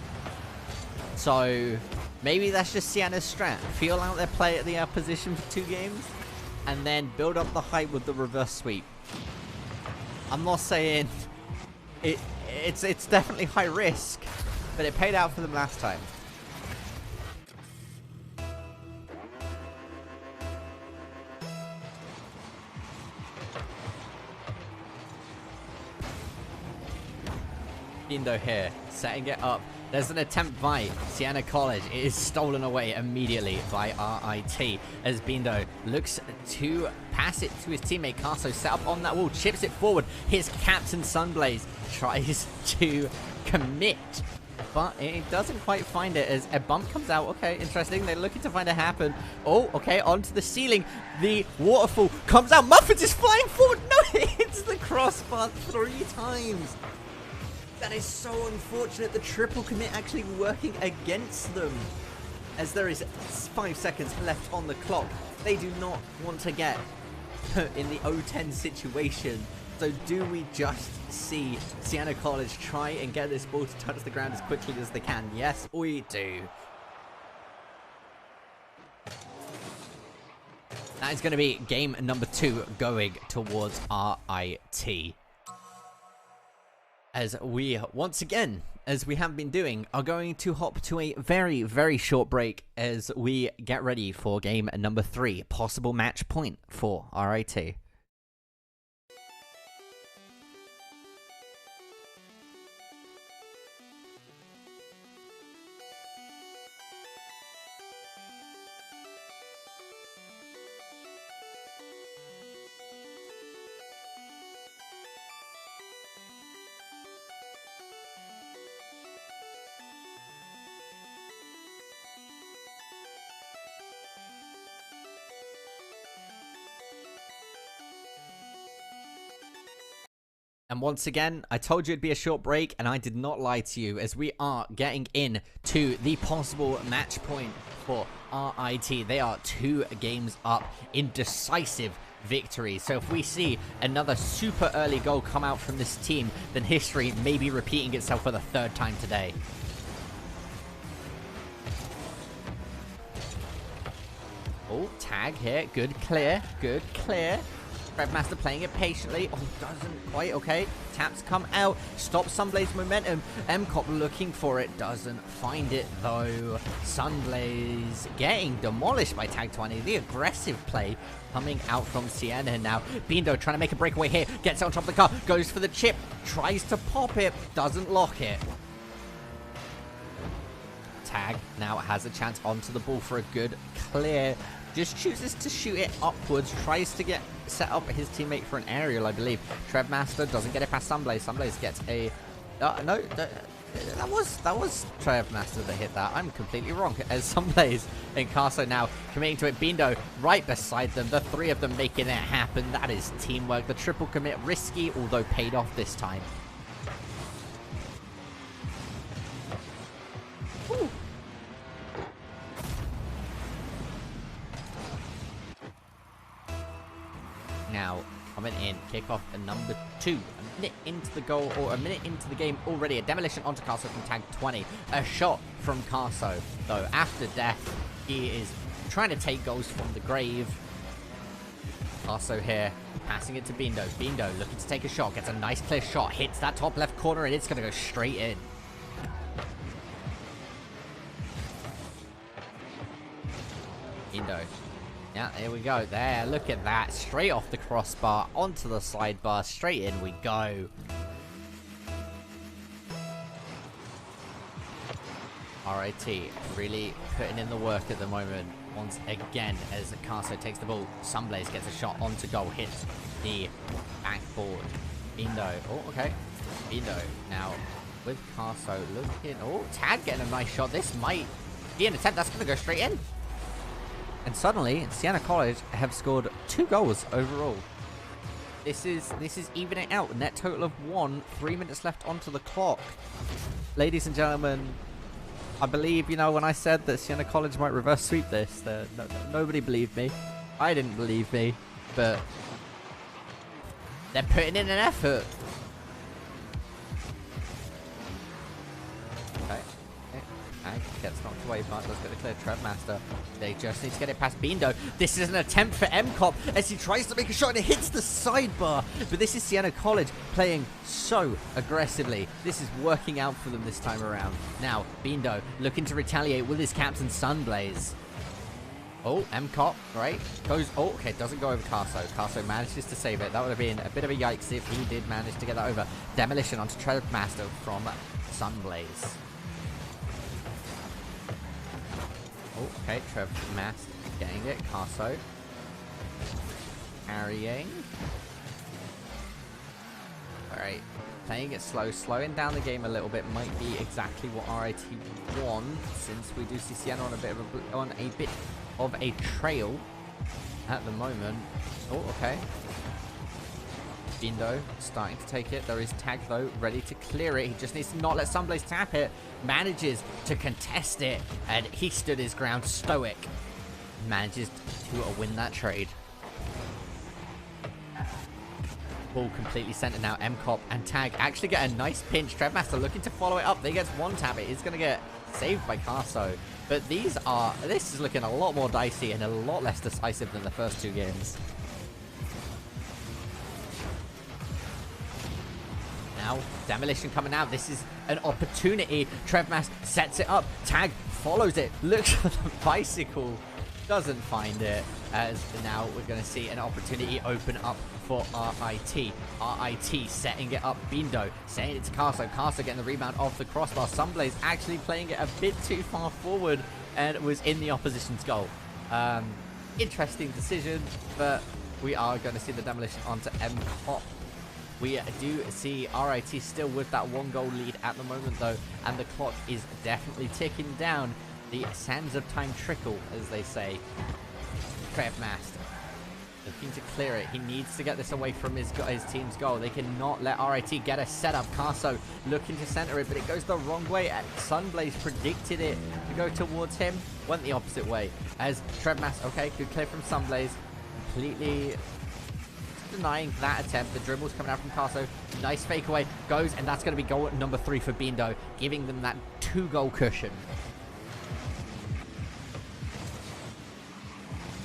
So maybe that's just Siena's strat. Feel out their play at the opposition for 2 games, and then build up the hype with the reverse sweep. I'm not saying it's definitely high risk, but it paid out for them last time. Bindo here, setting it up. There's an attempt by Siena College. It is stolen away immediately by RIT as Bindo looks to pass it to his teammate Carso, set up on that wall, chips it forward. His captain Sunblaze tries to commit, but it doesn't quite find it as a bump comes out. Okay, interesting. They're looking to find it happen. Oh, okay, onto the ceiling. The waterfall comes out. Muffins is flying forward. No, it hits the crossbar 3 times. That is so unfortunate. The triple commit actually working against them, as there is 5 seconds left on the clock. They do not want to get put in the 0-10 situation. So do we just see Siena College try and get this ball to touch the ground as quickly as they can? Yes, we do. That is going to be game number 2 going towards RIT. As we, once again, as we have been doing, are going to hop to a very, very short break as we get ready for game number 3. Possible match point for RIT. And once again, I told you it'd be a short break, and I did not lie to you, as we are getting in to the possible match point for RIT. They are 2 games up in decisive victory. So if we see another super early goal come out from this team, then history may be repeating itself for the 3rd time today. Oh, tag here. Good clear. Good clear. Trevmaster playing it patiently. Oh, doesn't quite. Okay. Taps come out. Stops Sunblaze momentum. MCOP looking for it. Doesn't find it, though. Sunblaze getting demolished by Tag 20. The aggressive play coming out from Siena now. Bindo trying to make a breakaway here. Gets on top of the car. Goes for the chip. Tries to pop it. Doesn't lock it. Tag now has a chance onto the ball for a good clear. Just chooses to shoot it upwards, tries to get set up his teammate for an aerial, I believe. Trevmaster doesn't get it past Sunblaze. Sunblaze gets a No, that was Trev Master that hit that. I'm completely wrong. As Sunblaze and Carso now committing to it. Bindo right beside them. The three of them making it happen. That is teamwork. The triple commit, risky, although paid off this time. Woo. Now, coming in, kickoff at number 2. A minute into the goal, or a minute into the game already. A demolition onto Carso from tag 20. A shot from Carso, though, after death. He is trying to take goals from the grave. Carso here, passing it to Bindo. Bindo looking to take a shot, gets a nice clear shot, hits that top left corner, and it's going to go straight in. Bindo. Yeah, here we go. There, look at that. Straight off the crossbar, onto the sidebar, straight in we go. RIT really putting in the work at the moment. Once again, as Carso takes the ball, Sunblaze gets a shot onto goal, hits the backboard. Bindo. Oh, okay. Bindo now with Carso looking. Oh, Tag getting a nice shot. This might be an attempt. That's going to go straight in. And suddenly, Siena College have scored 2 goals overall. This is evening out. Net total of 1. 3 minutes left onto the clock. Ladies and gentlemen, I believe, you know, when I said that Siena College might reverse sweep this, nobody believed me. I didn't believe me, but they're putting in an effort. Okay. Gets knocked away, but does get a clear. Trev Master. They just need to get it past Bindo. This is an attempt for MCOP as he tries to make a shot and it hits the sidebar. But this is Siena College playing so aggressively. This is working out for them this time around. Now, Bindo looking to retaliate with his captain Sunblaze. Oh, MCOP, right? Goes, oh, okay, doesn't go over Carso. Carso manages to save it. That would have been a bit of a yikes if he did manage to get that over. Demolition onto Trev Master from Sunblaze. Oh, okay, Trev Master getting it. Carso carrying. Alright, playing it slow, slowing down the game a little bit might be exactly what RIT want, since we do see Siena on a bit of a trail at the moment. Oh, okay. Bindo starting to take it. There is Tag though, ready to clear it. He just needs to not let Sunblaze tap it. Manages to contest it, and he stood his ground stoic. Manages to win that trade. Ball completely centered now. MCOP and Tag actually get a nice pinch. Trev Master looking to follow it up. They get one tap. It is going to get saved by Carso. But this is looking a lot more dicey and a lot less decisive than the first 2 games. Now, demolition coming out. This is an opportunity. Trev Master sets it up. Tag follows it. Looks for the bicycle. Doesn't find it. As now we're going to see an opportunity open up for RIT. RIT setting it up. Bindo setting it to Carso. Carso getting the rebound off the crossbar. Sunblaze actually playing it a bit too far forward and was in the opposition's goal. Interesting decision, but we are going to see the demolition onto MCOP. We do see RIT still with that 1 goal lead at the moment though, and the clock is definitely ticking down. The sands of time trickle, as they say. Trev Master looking to clear it. He needs to get this away from his team's goal. They cannot let RIT get a setup. Carso looking to center it, but it goes the wrong way. And Sunblaze predicted it to go towards him. Went the opposite way. As Trev Master, okay, good clear from Sunblaze. Completely denying that attempt. The dribble's coming out from Carso. Nice fake away. Goes, and that's going to be goal number 3 for Bindo, giving them that 2-goal cushion.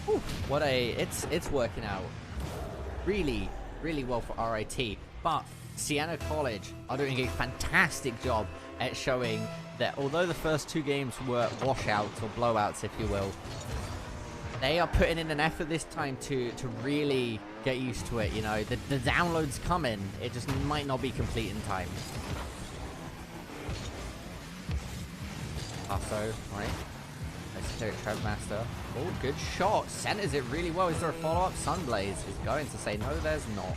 Ooh, what it's working out really well for RIT, but Siena College are doing a fantastic job at showing that although the first 2 games were washouts or blowouts, if you will, they are putting in an effort this time to really get used to it. You know, the downloads come in, it just might not be complete in time. Also, right. Let's clear it, Trev Master. Oh, good shot. Centers it really well. Is there a follow-up? Sunblaze is going to say no, there's not.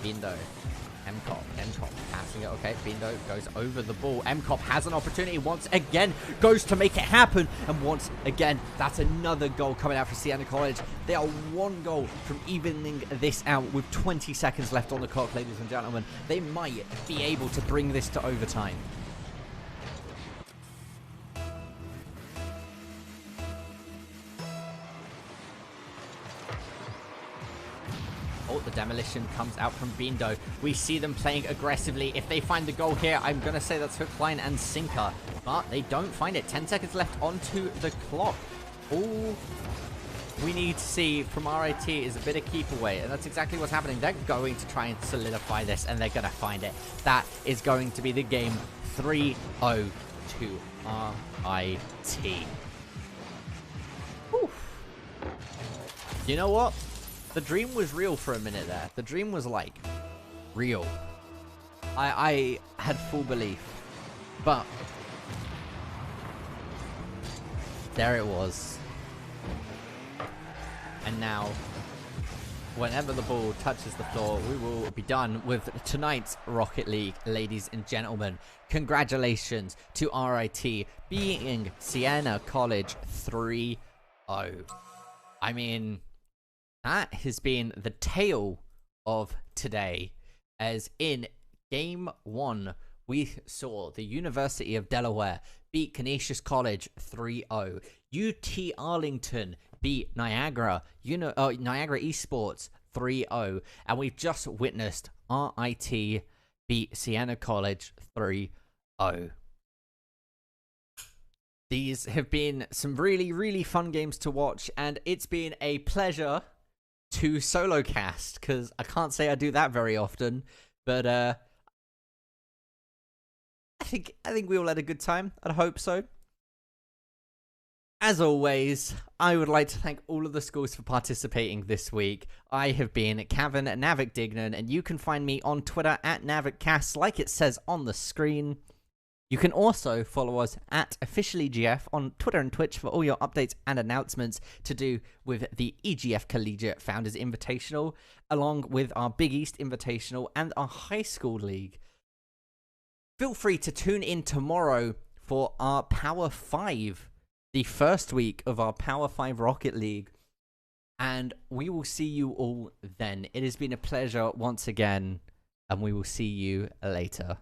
Bindo MCOP passing it. Okay, Bindo goes over the ball. MCOP has an opportunity once again, goes to make it happen. And once again, that's another goal coming out for Siena College. They are one goal from evening this out with 20 seconds left on the clock, ladies and gentlemen. They might be able to bring this to overtime. Oh, the demolition comes out from Bindo. We see them playing aggressively. If they find the goal here, I'm going to say that's hook, line, and sinker. But they don't find it. 10 seconds left onto the clock. All we need to see from RIT is a bit of keep away. And that's exactly what's happening. They're going to try and solidify this, and they're going to find it. That is going to be the game. 3-0 to RIT. Whew. You know what? The dream was real for a minute there. The dream was, like, real. I had full belief. But there it was. And now, whenever the ball touches the floor, we will be done with tonight's Rocket League, ladies and gentlemen. Congratulations to RIT beating Siena College 3-0. I mean, that has been the tale of today, as in Game 1, we saw the University of Delaware beat Canisiu College 3-0. UT Arlington beat Niagara, Niagara Esports 3-0. And we've just witnessed RIT beat Siena College 3-0. These have been some really, really fun games to watch, and it's been a pleasure to solo cast, because I can't say I do that very often, but I think we all had a good time. I'd hope so. As always, I would like to thank all of the schools for participating this week. I have been Cavan Navik Dignan, and you can find me on Twitter at NavikCast, like it says on the screen. You can also follow us at OfficiallyGF on Twitter and Twitch for all your updates and announcements to do with the EGF Collegiate Founders Invitational, along with our Big East Invitational and our High School League. Feel free to tune in tomorrow for our Power 5, the first week of our Power 5 Rocket League, and we will see you all then. It has been a pleasure once again, and we will see you later.